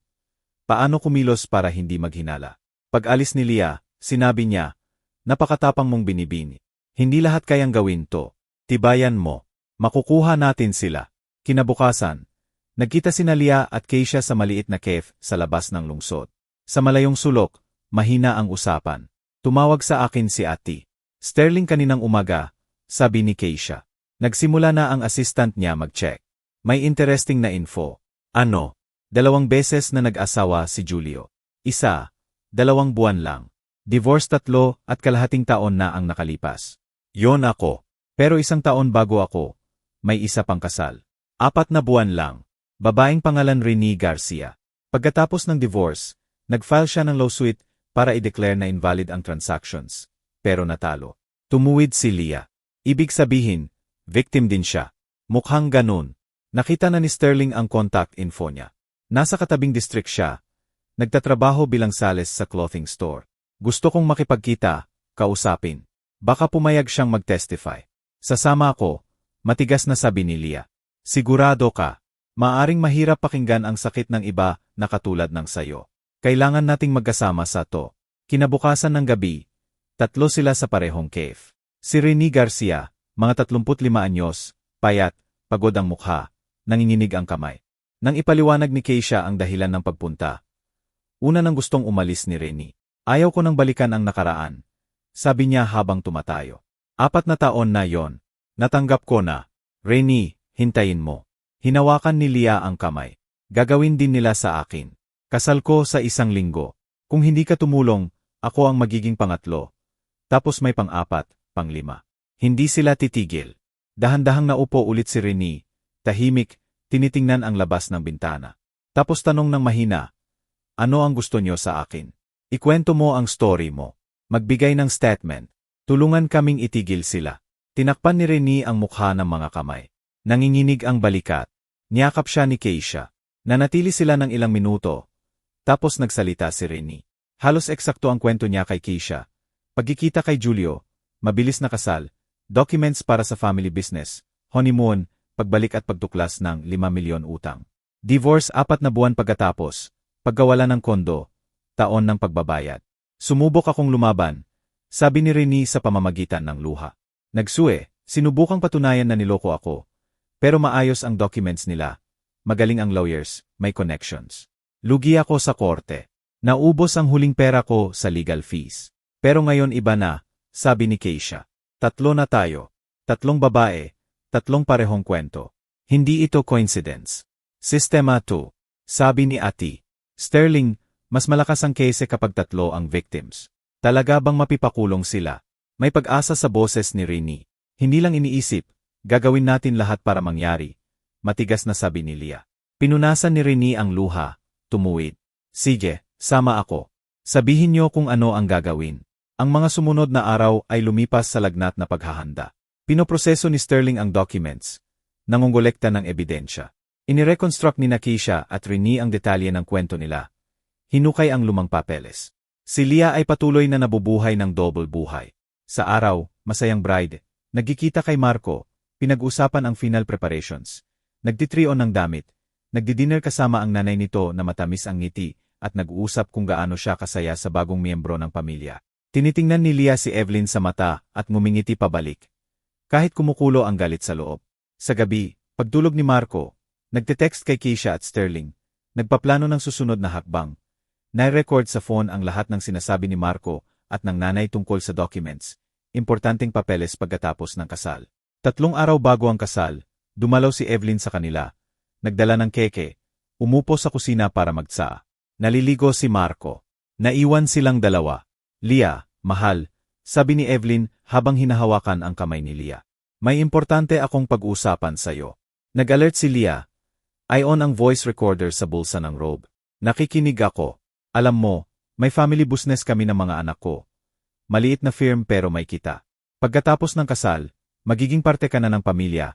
Paano kumilos para hindi maghinala. Pag-alis ni Leah, sinabi niya, napakatapang mong binibini. Hindi lahat kayang gawin to. Tibayan mo. Makukuha natin sila. Kinabukasan, nagkita sina Leah at Keisha sa maliit na cafe sa labas ng lungsod. Sa malayong sulok, mahina ang usapan. Tumawag sa akin si Ate Sterling kaninang umaga, sabi ni Keisha. Nagsimula na ang assistant niya mag-check. May interesting na info. Ano? 2 beses na nag-asawa si Julio. 1, 2 buwan lang. Divorce 3 at kalahating taon na ang nakalipas. Yon ako. Pero 1 taon bago ako, may isa pang kasal. 4 na buwan lang. Babaeng pangalan Rene Garcia. Pagkatapos ng divorce, nag-file siya ng lawsuit para i-declare na invalid ang transactions. Pero natalo. Tumuwid si Leah. Ibig sabihin, victim din siya. Mukhang ganun. Nakita na ni Sterling ang contact info niya. Nasa katabing district siya. Nagtatrabaho bilang sales sa clothing store. Gusto kong makipagkita, kausapin. Baka pumayag siyang mag-testify. Sasama ako, matigas na sabi ni Leah. Sigurado ka. Maaring mahirap pakinggan ang sakit ng iba na katulad ng sayo. Kailangan nating magkasama sa to. Kinabukasan ng gabi, 3 sila sa parehong cave. Si Rene Garcia, mga 35 anyos, payat, pagod ang mukha, nanginginig ang kamay. Nang ipaliwanag ni Keisha ang dahilan ng pagpunta, una nang gustong umalis ni Rene. Ayaw ko nang balikan ang nakaraan, sabi niya habang tumatayo. 4 na taon na yon. Natanggap ko na. Rene, hintayin mo. Hinawakan ni Leah ang kamay. Gagawin din nila sa akin. Kasal ko sa 1 linggo. Kung hindi ka tumulong, ako ang magiging pangatlo. Tapos may pang-4, pang-5. Hindi sila titigil. Dahan-dahang naupo ulit si Rene. Tahimik, tinitingnan ang labas ng bintana. Tapos tanong ng mahina, ano ang gusto niyo sa akin? Ikwento mo ang story mo. Magbigay ng statement. Tulungan kaming itigil sila. Tinakpan ni Rene ang mukha ng mga kamay. Nanginginig ang balikat. Niyakap siya ni Keisha. Nanatili sila ng ilang minuto. Tapos nagsalita si Rene. Halos eksakto ang kwento niya kay Keisha. Pagkikita kay Julio, mabilis na kasal, documents para sa family business, honeymoon, pagbalik at pagtuklas ng 5 milyon utang. Divorce 4 na buwan pagkatapos, pagkawala ng kondo, taon ng pagbabayad. Sumubok akong lumaban, sabi ni Rene sa pamamagitan ng luha. Nagsuwe, sinubukang patunayan na niloko ako. Pero maayos ang documents nila. Magaling ang lawyers, may connections. Lugi ako sa korte. Naubos ang huling pera ko sa legal fees. Pero ngayon iba na, sabi ni Keisha. 3 na tayo. 3 babae, 3 parehong kwento. Hindi ito coincidence. Sistema 2. Sabi ni Ati. Sterling, mas malakas ang case kapag 3 ang victims. Talaga bang mapipakulong sila? May pag-asa sa boses ni Rene. Hindi lang iniisip, gagawin natin lahat para mangyari. Matigas na sabi ni Leah. Pinunasan ni Rene ang luha, tumuwid. Sige, sama ako. Sabihin niyo kung ano ang gagawin. Ang mga sumunod na araw ay lumipas sa lagnat na paghahanda. Pinoproseso ni Sterling ang documents. Nangongolekta ng ebidensya. Inireconstruct ni Keisha at Rene ang detalye ng kwento nila. Hinukay ang lumang papeles. Si Leah ay patuloy na nabubuhay ng double buhay. Sa araw, masayang bride. Nagkikita kay Marco. Pinag-usapan ang final preparations. Nagtitrio ng damit. Nagdi-dinner kasama ang nanay nito na matamis ang ngiti at nag-uusap kung gaano siya kasaya sa bagong miyembro ng pamilya. Tinitingnan ni Leah si Evelyn sa mata at ngumingiti pabalik. Kahit kumukulo ang galit sa loob. Sa gabi, pagtulog ni Marco, nagte-text kay Keisha at Sterling. Nagpaplano ng susunod na hakbang. Nai-record sa phone ang lahat ng sinasabi ni Marco at ng nanay tungkol sa documents. Importanteng papeles pagkatapos ng kasal. 3 araw bago ang kasal, dumalaw si Evelyn sa kanila. Nagdala ng keke. Umupo sa kusina para magtsaa. Naliligo si Marco. Naiwan silang dalawa. Leah, mahal, sabi ni Evelyn habang hinahawakan ang kamay ni Leah. May importante akong pag-usapan sa'yo. Nag-alert si Leah. I-on ang voice recorder sa bulsa ng robe. Nakikinig ako. Alam mo, may family business kami ng mga anak ko. Maliit na firm pero may kita. Pagkatapos ng kasal, magiging parte ka na ng pamilya.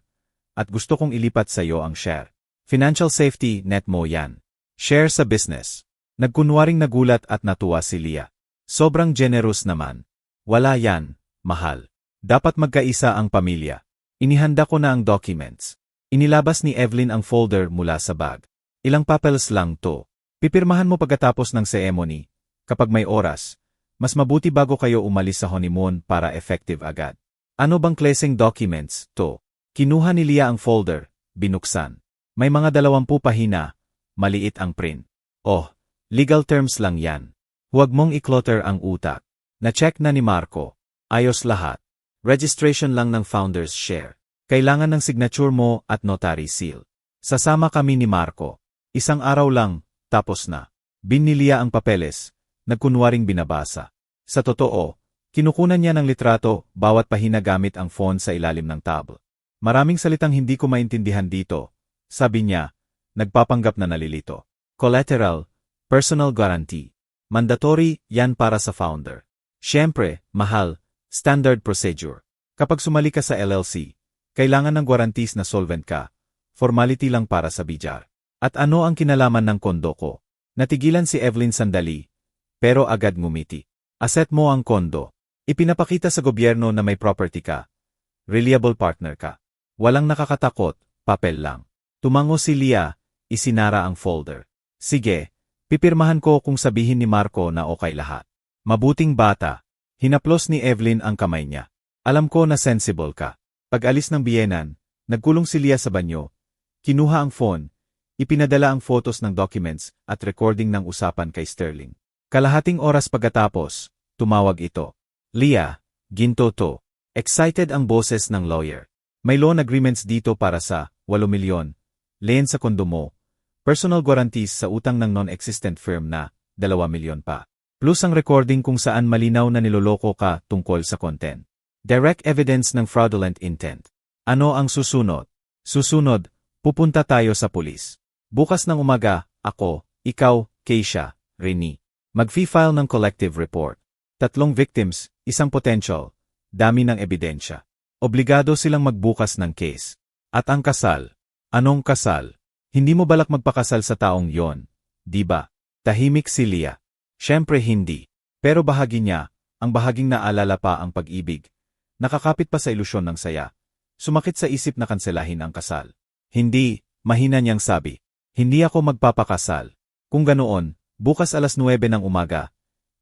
At gusto kong ilipat sa'yo ang share. Financial safety net mo yan. Share sa business. Nagkunwaring nagulat at natuwa si Leah. Sobrang generous naman. Wala yan, mahal. Dapat magkaisa ang pamilya. Inihanda ko na ang documents. Inilabas ni Evelyn ang folder mula sa bag. Ilang papels lang to. Pipirmahan mo pagkatapos ng ceremony. Kapag may oras, mas mabuti bago kayo umalis sa honeymoon para effective agad. Ano bang klaseng documents to? Kinuha ni Leah ang folder, binuksan. May mga 20 pahina, maliit ang print. Oh, legal terms lang yan. Huwag mong i-clutter ang utak. Na-check na ni Marco. Ayos lahat. Registration lang ng founder's share. Kailangan ng signature mo at notary seal. Sasama kami ni Marco. 1 araw lang, tapos na. Biniliya ang papeles. Nagkunwaring binabasa. Sa totoo, kinukunan niya ng litrato, bawat pahina gamit ang phone sa ilalim ng tab. Maraming salitang hindi ko maintindihan dito. Sabi niya, nagpapanggap na nalilito. Collateral, personal guarantee. Mandatory, yan para sa founder. Siyempre, mahal, standard procedure. Kapag sumali ka sa LLC, kailangan ng guarantees na solvent ka. Formality lang para sa bijar. At ano ang kinalaman ng kondo ko? Natigilan si Evelyn sandali, pero agad ngumiti. Asset mo ang kondo. Ipinapakita sa gobyerno na may property ka. Reliable partner ka. Walang nakakatakot, papel lang. Tumango si Leah, isinara ang folder. Sige, pipirmahan ko kung sabihin ni Marco na okay lahat. Mabuting bata. Hinaplos ni Evelyn ang kamay niya. Alam ko na sensible ka. Pag-alis ng biyenan, nagkulong si Leah sa banyo. Kinuha ang phone, ipinadala ang photos ng documents at recording ng usapan kay Sterling. Kalahating oras pagkatapos, tumawag ito. Leah, ginto to. Excited ang boses ng lawyer. May loan agreements dito para sa 8 milyon. Lien sa kondo mo. Personal guarantees sa utang ng non-existent firm na 2 milyon pa. Plus ang recording kung saan malinaw na niloloko ka tungkol sa content. Direct evidence ng fraudulent intent. Ano ang susunod? Susunod, pupunta tayo sa pulis. Bukas ng umaga, ako, ikaw, Keisha, Rene. Mag-file ng collective report. 3 victims, 1 potential, dami ng ebidensya. Obligado silang magbukas ng case. At ang kasal. Anong kasal? Hindi mo balak magpakasal sa taong yon, di ba? Tahimik si Leah. Siyempre hindi. Pero bahagi niya, ang bahaging naalala pa ang pag-ibig. Nakakapit pa sa ilusyon ng saya. Sumakit sa isip na kanselahin ang kasal. Hindi, mahina niyang sabi. Hindi ako magpapakasal. Kung ganoon, bukas alas 9 ng umaga,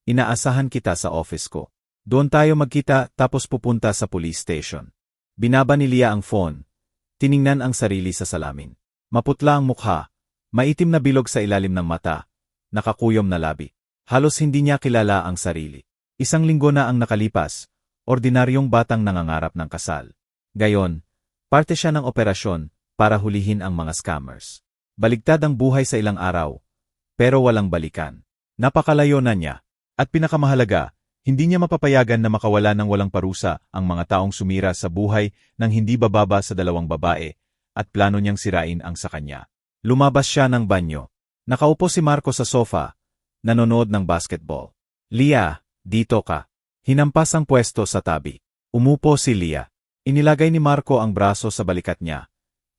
inaasahan kita sa office ko. Doon tayo magkita tapos pupunta sa police station. Binaba ni Leah ang phone. Tiningnan ang sarili sa salamin. Maputla ang mukha. Maitim na bilog sa ilalim ng mata. Nakakuyom na labi. Halos hindi niya kilala ang sarili. 1 linggo na ang nakalipas. Ordinaryong batang nangangarap ng kasal. Gayon, parte siya ng operasyon para hulihin ang mga scammers. Baligtad ang buhay sa ilang araw. Pero walang balikan. Napakalayo na niya. At pinakamahalaga, hindi niya mapapayagan na makawala ng walang parusa ang mga taong sumira sa buhay ng hindi bababa sa 2 babae at plano niyang sirain ang sa kanya. Lumabas siya ng banyo. Nakaupo si Marco sa sofa, nanonood ng basketball. Leah, dito ka. Hinampas ang pwesto sa tabi. Umupo si Leah. Inilagay ni Marco ang braso sa balikat niya.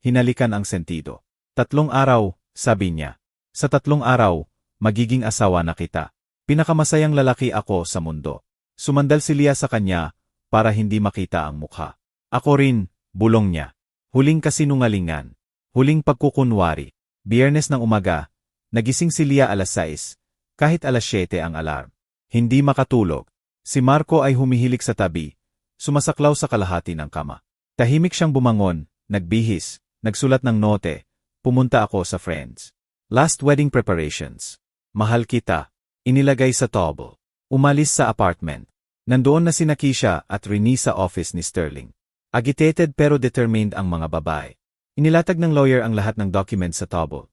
Hinalikan ang sentido. 3 araw, sabi niya. Sa 3 araw, magiging asawa na kita. Pinakamasayang lalaki ako sa mundo. Sumandal si Leah sa kanya para hindi makita ang mukha. Ako rin, bulong niya. Huling kasinungalingan. Huling pagkukunwari. Biyernes ng umaga, nagising si Leah alas 6, kahit alas 7 ang alarm. Hindi makatulog. Si Marco ay humihilik sa tabi, sumasaklaw sa kalahati ng kama. Tahimik siyang bumangon, nagbihis, nagsulat ng note, pumunta ako sa friends. Last wedding preparations. Mahal kita. Inilagay sa towel. Umalis sa apartment. Nandoon na sina Keisha at Rene sa office ni Sterling. Agitated pero determined ang mga babae. Inilatag ng lawyer ang lahat ng documents sa towel.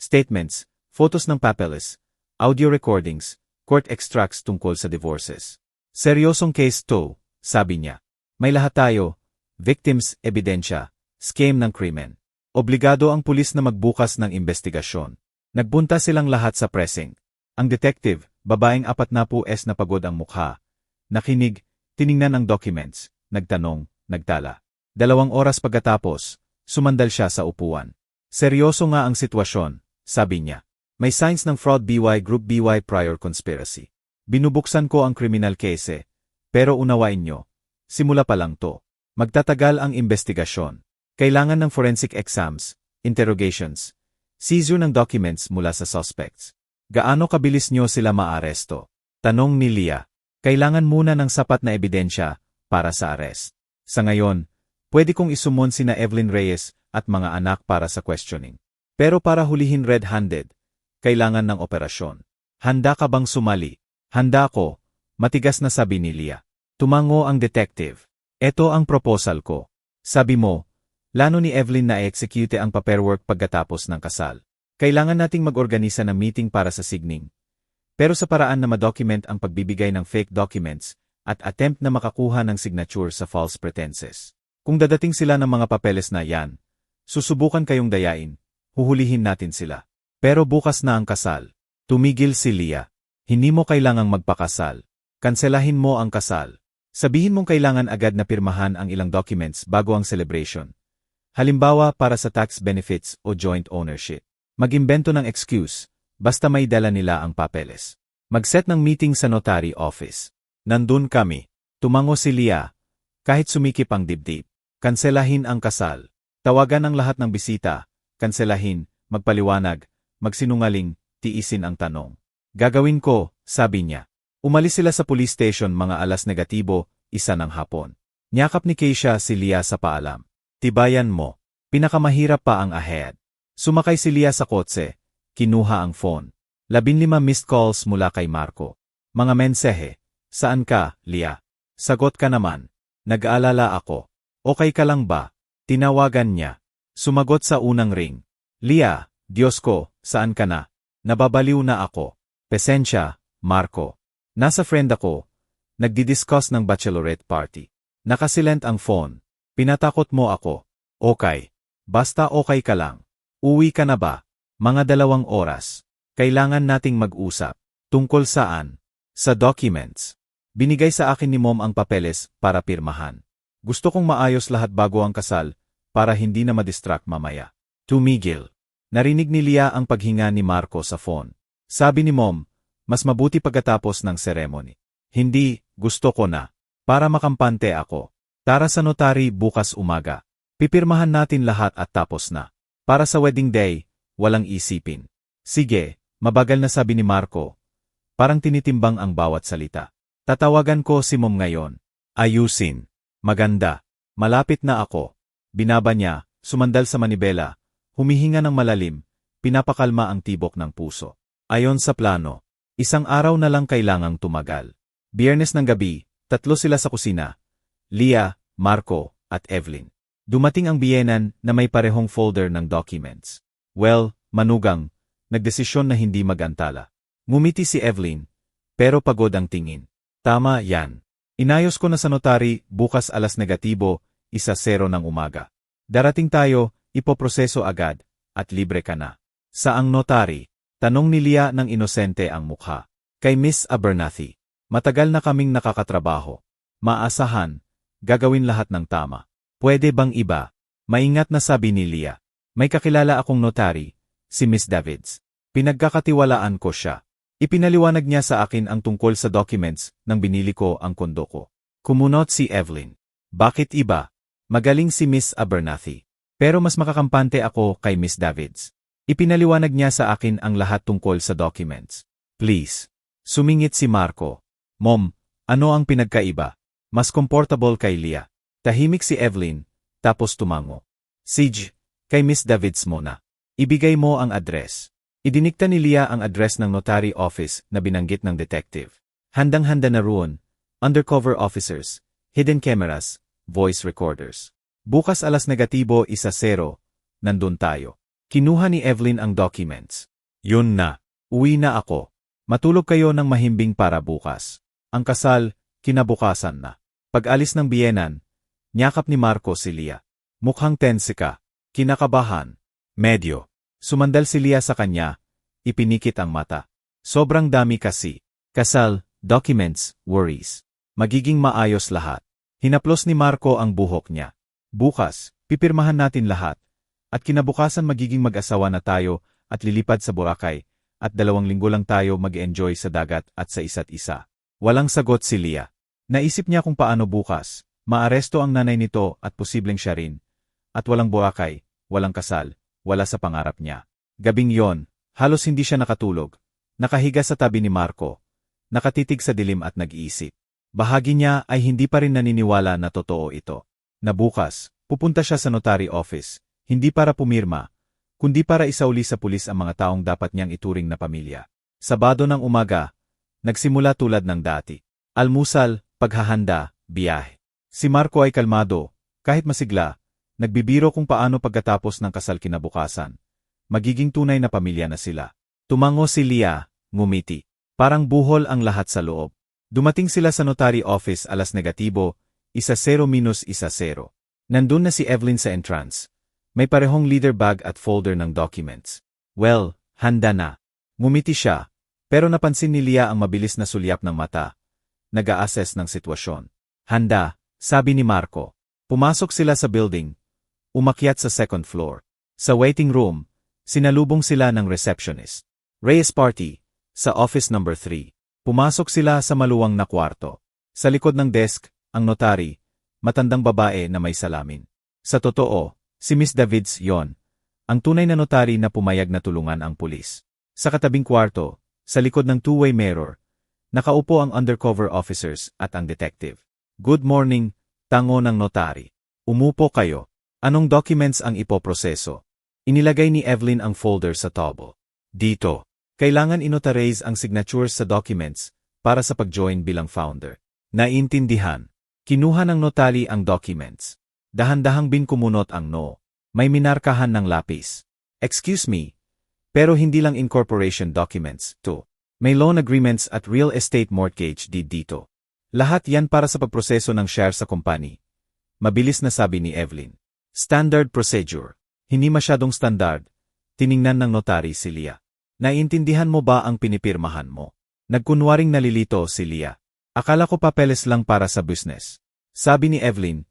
Statements, photos ng papeles, audio recordings, court extracts tungkol sa divorces. Seryosong case to, sabi niya. May lahat tayo, victims, ebidensya, scheme ng krimen. Obligado ang pulis na magbukas ng investigasyon. Nagbunta silang lahat sa precinct. Ang detective, babaeng 40 na pagod ang mukha. Nakinig, tiningnan ang documents, nagtanong, nagtala. 2 oras pagkatapos, sumandal siya sa upuan. Seryoso nga ang sitwasyon, sabi niya. May signs ng fraud BY Group BY prior conspiracy. Binubuksan ko ang criminal case, pero unawain nyo, simula pa lang to. Magtatagal ang investigasyon. Kailangan ng forensic exams, interrogations, seizure ng documents mula sa suspects. Gaano kabilis nyo sila maaresto? Tanong ni Leah. Kailangan muna ng sapat na ebidensya para sa arrest. Sa ngayon, pwede kong isumon sina Evelyn Reyes at mga anak para sa questioning. Pero para hulihin red-handed, kailangan ng operasyon. Handa ka bang sumali? Handa ko, matigas na sabi ni Leah. Tumango ang detective. Ito ang proposal ko. Sabi mo, plano ni Evelyn na i-execute ang paperwork pagkatapos ng kasal. Kailangan nating mag-organisa ng meeting para sa signing. Pero sa paraan na ma-document ang pagbibigay ng fake documents at attempt na makakuha ng signature sa false pretenses. Kung dadating sila ng mga papeles na yan, susubukan kayong dayain, huhulihin natin sila. Pero bukas na ang kasal. Tumigil si Leah. Hindi mo kailangang magpakasal. Kanselahin mo ang kasal. Sabihin mong kailangan agad na pirmahan ang ilang documents bago ang celebration. Halimbawa para sa tax benefits o joint ownership. Mag-imbento ng excuse, basta may dala nila ang papeles. Mag-set ng meeting sa notary office. Nandun kami. Tumango si Leah. Kahit sumikip ang dibdib. Kanselahin ang kasal. Tawagan ang lahat ng bisita. Kanselahin, magpaliwanag, magsinungaling, tiisin ang tanong. Gagawin ko, sabi niya. Umalis sila sa police station mga alas negatibo, 1 ng hapon. Niyakap ni Keisha si Leah sa paalam. Tibayan mo. Pinakamahirap pa ang ahead. Sumakay si Leah sa kotse. Kinuha ang phone. 15 missed calls mula kay Marco. Mga mensahe. Saan ka, Leah? Sagot ka naman. Nag-aalala ako. Okay ka lang ba? Tinawagan niya. Sumagot sa unang ring. Leah, Diyos ko, saan ka na? Nababaliw na ako. Pasensya, Marco. Nasa friend ako. Nagdi-discuss ng bachelorette party. Nakasilent ang phone. Pinatakot mo ako. Okay. Basta okay ka lang. Uwi ka na ba? Mga 2 oras. Kailangan nating mag-usap. Tungkol saan? Sa documents. Binigay sa akin ni Mom ang papeles para pirmahan. Gusto kong maayos lahat bago ang kasal, para hindi na madistract mamaya. Tumigil. Narinig ni Leah ang paghinga ni Marco sa phone. Sabi ni Mom, mas mabuti pagkatapos ng ceremony. Hindi, gusto ko na. Para makampante ako. Tara sa notary bukas umaga. Pipirmahan natin lahat at tapos na. Para sa wedding day, walang isipin. Sige, mabagal na sabi ni Marco. Parang tinitimbang ang bawat salita. Tatawagan ko si Mom ngayon. Ayusin. Maganda. Malapit na ako. Binaba niya, sumandal sa manibela, humihinga ng malalim, pinapakalma ang tibok ng puso. Ayon sa plano, 1 araw na lang kailangang tumagal. Biyernes ng gabi, 3 sila sa kusina. Leah, Marco, at Evelyn. Dumating ang biyenan na may parehong folder ng documents. Well, manugang, nagdesisyon na hindi mag-antala. Ngumiti si Evelyn, pero pagod ang tingin. Tama yan. Inayos ko na sa notary, bukas alas negatibo, 1:00 ng umaga. Darating tayo, ipoproseso agad, at libre ka na. Saang notary? Tanong ni Leah ng inosente ang mukha. Kay Miss Abernathy. Matagal na kaming nakakatrabaho. Maasahan, gagawin lahat ng tama. Pwede bang iba? Maingat na sabi ni Leah. May kakilala akong notary, si Miss Davids. Pinagkakatiwalaan ko siya. Ipinaliwanag niya sa akin ang tungkol sa documents nang binili ko ang kondo ko. Kumunot si Evelyn. Bakit iba? Magaling si Miss Abernathy. Pero mas makakampante ako kay Miss Davids. Ipinaliwanag niya sa akin ang lahat tungkol sa documents. Please. Sumingit si Marco. Mom, ano ang pinagkaiba? Mas comfortable kay Leah. Tahimik si Evelyn, tapos tumango. Sige, kay Miss Davids muna. Ibigay mo ang address. Idinikta ni Leah ang address ng notary office na binanggit ng detective. Handang-handa na roon, undercover officers, hidden cameras, voice recorders. Bukas alas negatibo 1:00, nandun tayo. Kinuha ni Evelyn ang documents. Yun na. Uwi na ako. Matulog kayo ng mahimbing para bukas. Ang kasal, kinabukasan na. Pag-alis ng biyenan, niyakap ni Marco si Leah. Mukhang tense ka. Kinakabahan. Medyo. Sumandal si Leah sa kanya, ipinikit ang mata. Sobrang dami kasi. Kasal, documents, worries. Magiging maayos lahat. Hinaplos ni Marco ang buhok niya. Bukas, pipirmahan natin lahat. At kinabukasan magiging mag-asawa na tayo at lilipad sa Boracay, at 2 linggo lang tayo mag-enjoy sa dagat at sa isa't isa. Walang sagot si Leah. Naisip niya kung paano bukas, maaresto ang nanay nito at posibleng siya rin. At walang Boracay, walang kasal. Wala sa pangarap niya. Gabing yon, halos hindi siya nakatulog. Nakahiga sa tabi ni Marco. Nakatitig sa dilim at nag-iisip. Bahagi niya ay hindi pa rin naniniwala na totoo ito. Na bukas, pupunta siya sa notary office, hindi para pumirma, kundi para isauli sa pulis ang mga taong dapat niyang ituring na pamilya. Sabado ng umaga, nagsimula tulad ng dati. Almusal, paghahanda, biyahe. Si Marco ay kalmado, kahit masigla, nagbibiro kung paano pagkatapos ng kasal kinabukasan. Magiging tunay na pamilya na sila. Tumango si Leah, ngumiti. Parang buhol ang lahat sa loob. Dumating sila sa notary office alas negatibo, 1:00-1:00. Nandun na si Evelyn sa entrance. May parehong leather bag at folder ng documents. Well, handa na. Ngumiti siya, pero napansin ni Leah ang mabilis na sulyap ng mata. Nag-a-assess ng sitwasyon. Handa, sabi ni Marco. Pumasok sila sa building. Umakyat sa second floor. Sa waiting room, sinalubong sila ng receptionist. Reyes party, sa office number 3. Pumasok sila sa maluwang na kwarto. Sa likod ng desk, ang notary, matandang babae na may salamin. Sa totoo, si Miss Davids yon, ang tunay na notary na pumayag na tulungan ang pulis. Sa katabing kwarto, sa likod ng two-way mirror, nakaupo ang undercover officers at ang detective. Good morning, tango ng notary. Umupo kayo. Anong documents ang ipoproseso? Inilagay ni Evelyn ang folder sa table. Dito, kailangan inotarize ang signatures sa documents para sa pag-join bilang founder. Naintindihan. Kinuha ng notary ang documents. Dahan-dahang binkumunot ang no. May minarkahan ng lapis. Excuse me, pero hindi lang incorporation documents, to. May loan agreements at real estate mortgage deed dito. Lahat yan para sa pagproseso ng share sa company. Mabilis na sabi ni Evelyn. Standard procedure. Hindi masyadong standard. Tiningnan ng notary si Leah. Naiintindihan mo ba ang pinipirmahan mo? Nagkunwaring nalilito si Leah. Akala ko papeles lang para sa business. Sabi ni Evelyn,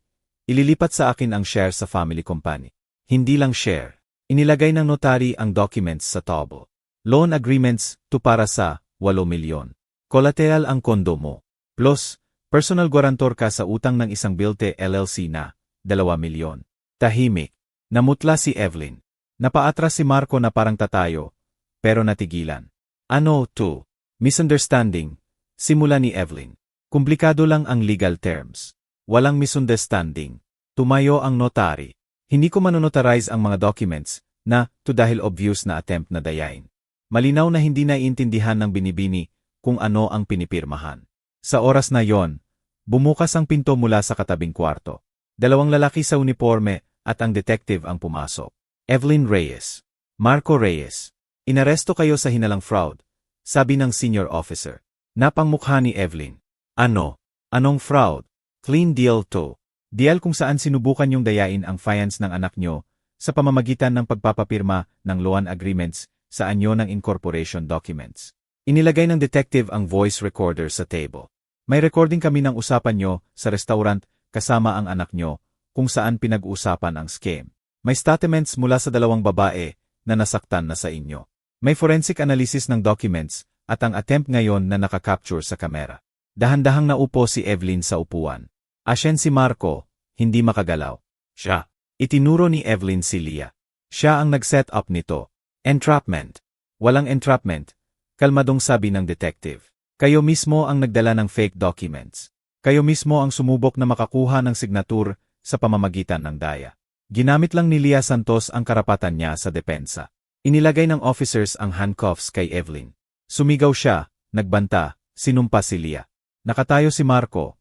ililipat sa akin ang share sa family company. Hindi lang share. Inilagay ng notary ang documents sa table. Loan agreements to para sa 8 milyon. Collateral ang kondo mo. Plus, personal guarantor ka sa utang ng isang Bilte LLC na 2 milyon. Tahimik. Namutla si Evelyn. Napaatras si Marco na parang tatayo, pero natigilan. Ano to? Misunderstanding. Simula ni Evelyn. Komplikado lang ang legal terms. Walang misunderstanding. Tumayo ang notary. Hindi ko manonotarize ang mga documents na to dahil obvious na attempt na dayain. Malinaw na hindi naiintindihan ng binibini kung ano ang pinipirmahan. Sa oras na yon, bumukas ang pinto mula sa katabing kwarto. 2 lalaki sa uniforme at ang detective ang pumasok. Evelyn Reyes. Marco Reyes. Inaresto kayo sa hinalang fraud, sabi ng senior officer. Napangmukha ni Evelyn. Ano? Anong fraud? Clean deal to. Deal kung saan sinubukan yung dayain ang finance ng anak nyo sa pamamagitan ng pagpapapirma ng loan agreements sa anyo ng incorporation documents. Inilagay ng detective ang voice recorder sa table. May recording kami ng usapan nyo sa restaurant kasama ang anak nyo kung saan pinag-uusapan ang scam. May statements mula sa 2 babae na nasaktan na sa inyo. May forensic analysis ng documents at ang attempt ngayon na nakakapture sa kamera. Dahan-dahang naupo si Evelyn sa upuan. Asyen si Marco, hindi makagalaw. Siya. Itinuro ni Evelyn si Leah. Siya ang nag-set up nito. Entrapment. Walang entrapment. Kalmadong sabi ng detective. Kayo mismo ang nagdala ng fake documents. Kayo mismo ang sumubok na makakuha ng signatur sa pamamagitan ng daya. Ginamit lang ni Leah Santos ang karapatan niya sa depensa. Inilagay ng officers ang handcuffs kay Evelyn. Sumigaw siya, nagbanta, sinumpa si Leah. Nakatayo si Marco.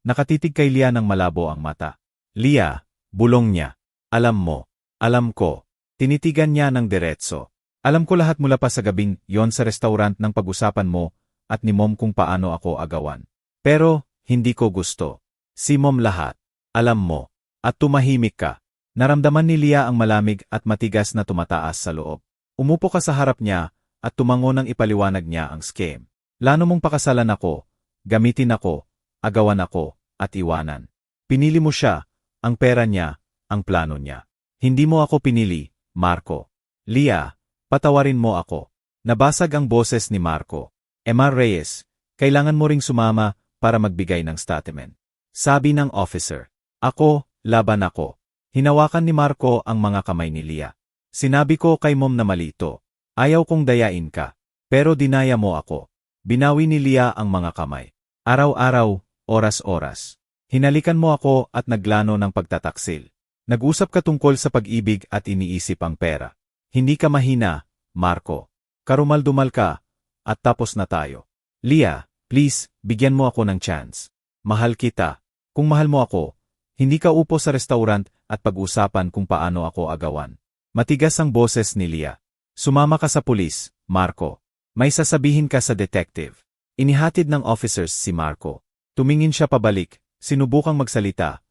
Nakatitig kay Leah ng malabo ang mata. Leah, bulong niya. Alam mo. Alam ko. Tinitigan niya ng diretso. Alam ko lahat mula pa sa gabing yon sa restaurant ng pag-usapan mo at ni Mom kung paano ako agawan. Pero, hindi ko gusto. Si Mom lahat. Alam mo. At tumahimik ka. Naramdaman ni Leah ang malamig at matigas na tumataas sa loob. Umupo ka sa harap niya at tumango nang ipaliwanag niya ang scam. Plano mong pakasalan ako, gamitin ako, agawan ako, at iwanan. Pinili mo siya, ang pera niya, ang plano niya. Hindi mo ako pinili, Marco. Leah, patawarin mo ako. Nabasag ang boses ni Marco. Emma Reyes, kailangan mo ring sumama para magbigay ng statement. Sabi ng officer. Ako, laban ako. Hinawakan ni Marco ang mga kamay ni Leah. Sinabi ko kay Mom na mali ito. Ayaw kong dayain ka. Pero dinaya mo ako. Binawi ni Leah ang mga kamay. Araw-araw, oras-oras. Hinalikan mo ako at naglano ng pagtataksil. Nag-usap ka tungkol sa pag-ibig at iniisip ang pera. Hindi ka mahina, Marco. Karumal-dumal ka, at tapos na tayo. Leah, please, bigyan mo ako ng chance. Mahal kita. Kung mahal mo ako, hindi ka upo sa restaurant at pag-usapan kung paano ako agawan. Matigas ang boses ni Leah. Sumama ka sa pulis, Marco. May sasabihin ka sa detective. Inihatid ng officers si Marco. Tumingin siya pabalik, sinubukang magsalita,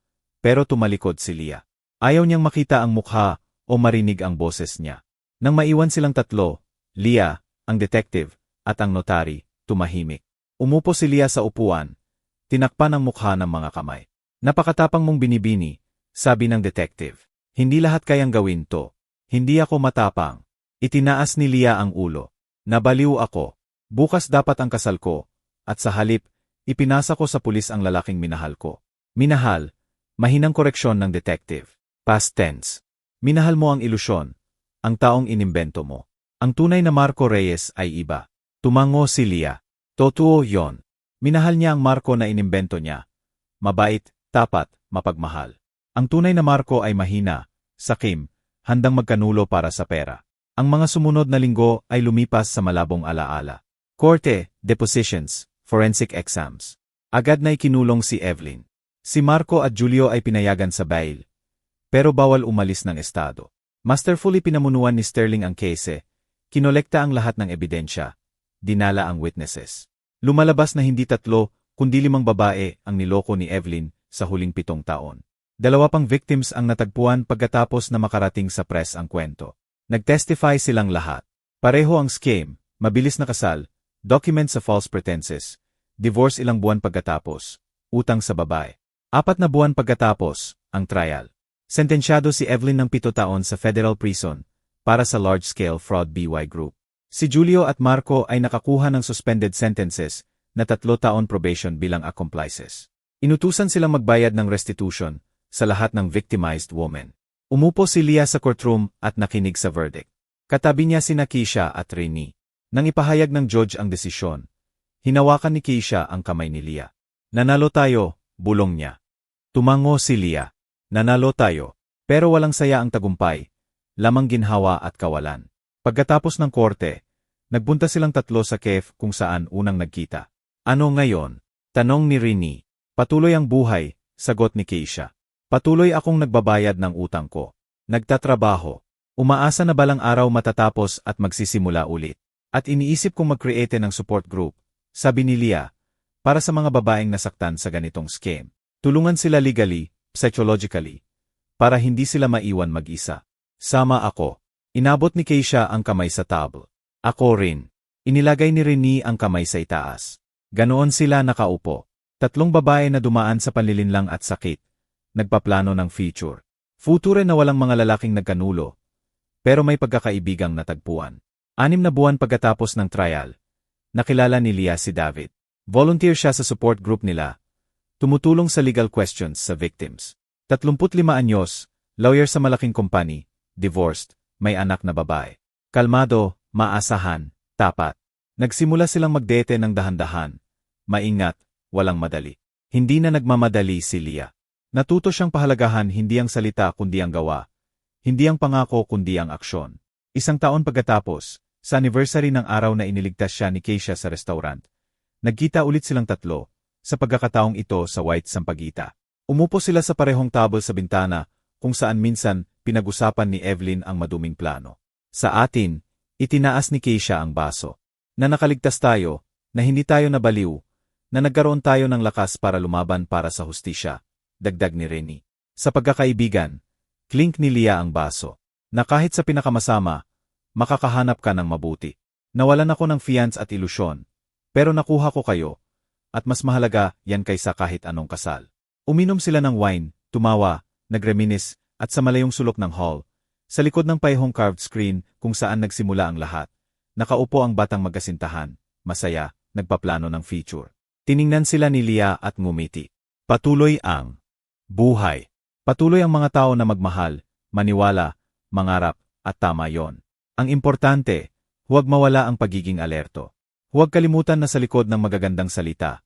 pero tumalikod si Leah. Ayaw niyang makita ang mukha o marinig ang boses niya. Nang maiwan silang tatlo, Leah, ang detective, at ang notary, tumahimik. Umupo si Leah sa upuan, tinakpan ang mukha ng mga kamay. Napakatapang mong binibini, sabi ng detective. Hindi lahat kayang gawin to. Hindi ako matapang. Itinaas ni Leah ang ulo. Nabaliw ako. Bukas dapat ang kasal ko, at sa halip, ipinasa ko sa pulis ang lalaking minahal ko. Minahal, mahinang koreksyon ng detective. Past tense. Minahal mo ang ilusyon, ang taong inimbento mo. Ang tunay na Marco Reyes ay iba. Tumango si Leah. Totoo yon. Minahal niya ang Marco na inimbento niya. Mabait, tapat, mapagmahal. Ang tunay na Marco ay mahina, sakim, handang magkanulo para sa pera. Ang mga sumunod na linggo ay lumipas sa malabong alaala. Korte, depositions, forensic exams. Agad na ikinulong si Evelyn. Si Marco at Julio ay pinayagan sa bail. Pero bawal umalis ng estado. Masterfully pinamunuan ni Sterling ang kese. Kinolekta ang lahat ng ebidensya. Dinala ang witnesses. Lumalabas na hindi 3, kundi 5 babae ang niloko ni Evelyn sa huling 7 taon. 2 pang victims ang natagpuan pagkatapos na makarating sa press ang kwento. Nag-testify silang lahat. Pareho ang scheme, mabilis na kasal, document sa false pretenses, divorce ilang buwan pagkatapos, utang sa babae. 4 na buwan pagkatapos, ang trial. Sentensyado si Evelyn ng 7 taon sa federal prison para sa large-scale fraud BY Group. Si Julio at Marco ay nakakuha ng suspended sentences na 3 taon probation bilang accomplices. Inutusan silang magbayad ng restitution sa lahat ng victimized women. Umupo si Leah sa courtroom at nakinig sa verdict. Katabi niya sina Keisha at Renee. Nang ipahayag ng judge ang desisyon, hinawakan ni Keisha ang kamay ni Leah. Nanalo tayo, bulong niya. Tumango si Leah. Nanalo tayo. Pero walang saya ang tagumpay, lamang ginhawa at kawalan. Pagkatapos ng korte, nagpunta silang 3 sa cafe kung saan unang nagkita. Ano ngayon? Tanong ni Renee. Patuloy ang buhay, sagot ni Keisha. Patuloy akong nagbabayad ng utang ko. Nagtatrabaho. Umaasa na balang araw matatapos at magsisimula ulit. At iniisip kong mag-create ng support group, sabi ni Leah, para sa mga babaeng nasaktan sa ganitong scam. Tulungan sila legally, psychologically, para hindi sila maiwan mag-isa. Sama ako. Inabot ni Keisha ang kamay sa table. Ako rin. Inilagay ni Renee ang kamay sa itaas. Ganoon sila nakaupo. 3 babae na dumaan sa panlilinlang at sakit. Nagpaplano ng feature. Future na walang mga lalaking nagkanulo. Pero may pagkakaibigang natagpuan. 6 na buwan pagkatapos ng trial, nakilala ni Leah si David. Volunteer siya sa support group nila. Tumutulong sa legal questions sa victims. 35 anyos, lawyer sa malaking company, divorced, may anak na babae. Kalmado, maasahan, tapat. Nagsimula silang magdete ng dahan-dahan. Maingat, walang madali. Hindi na nagmamadali si Leah. Natuto siyang pahalagahan hindi ang salita kundi ang gawa. Hindi ang pangako kundi ang aksyon. 1 taon pagkatapos, sa anniversary ng araw na iniligtas siya ni Keisha sa restaurant, nagkita ulit silang 3, sa pagkakataong ito sa White Sampaguita. Umupo sila sa parehong table sa bintana, kung saan minsan pinag-usapan ni Evelyn ang maduming plano. Sa atin, itinaas ni Keisha ang baso. Na nakaligtas tayo, na hindi tayo nabaliw, na nagkaroon tayo ng lakas para lumaban para sa hustisya, dagdag ni Renee. Sa pagkakaibigan, clink ni Leah ang baso. Na kahit sa pinakamasama, makakahanap ka ng mabuti. Nawalan ako ng fiance at ilusyon, pero nakuha ko kayo, at mas mahalaga yan kaysa kahit anong kasal. Uminom sila ng wine, tumawa, nagreminis, at sa malayong sulok ng hall, sa likod ng paihong carved screen kung saan nagsimula ang lahat, nakaupo ang batang magkasintahan, masaya, nagpaplano ng feature. Tiningnan sila ni Leah at ngumiti. Patuloy ang buhay. Patuloy ang mga tao na magmahal, maniwala, mangarap, at tama yon. Ang importante, huwag mawala ang pagiging alerto. Huwag kalimutan na sa likod ng magagandang salita,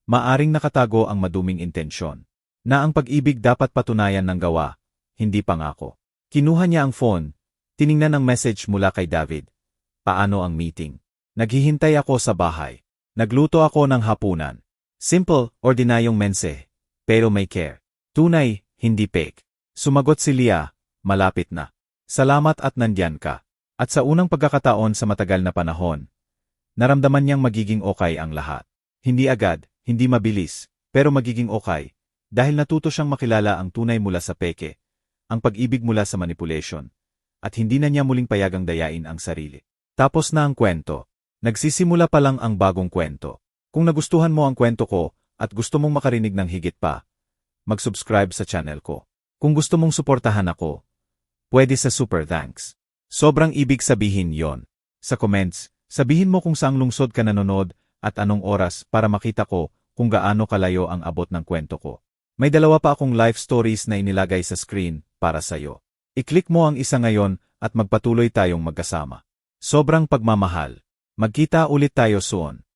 maaring nakatago ang maduming intensyon. Na ang pag-ibig dapat patunayan ng gawa, hindi pangako. Kinuha niya ang phone, tiningnan ang message mula kay David. Paano ang meeting? Naghihintay ako sa bahay. Nagluto ako ng hapunan. Simple, ordinaryong mensahe, pero may care. Tunay, hindi fake. Sumagot si Leah, malapit na. Salamat at nandyan ka. At sa unang pagkakataon sa matagal na panahon, naramdaman niyang magiging okay ang lahat. Hindi agad, hindi mabilis, pero magiging okay. Dahil natuto siyang makilala ang tunay mula sa peke, ang pag-ibig mula sa manipulation, at hindi na niya muling payagang dayain ang sarili. Tapos na ang kwento. Nagsisimula pa lang ang bagong kwento. Kung nagustuhan mo ang kwento ko at gusto mong makarinig ng higit pa, mag-subscribe sa channel ko. Kung gusto mong suportahan ako, pwede sa super thanks. Sobrang ibig sabihin yon. Sa comments, sabihin mo kung saang lungsod ka nanonood at anong oras para makita ko kung gaano kalayo ang abot ng kwento ko. May dalawa pa akong life stories na inilagay sa screen para sa'yo. I-click mo ang isa ngayon at magpatuloy tayong magkasama. Sobrang pagmamahal. Magkita ulit tayo soon.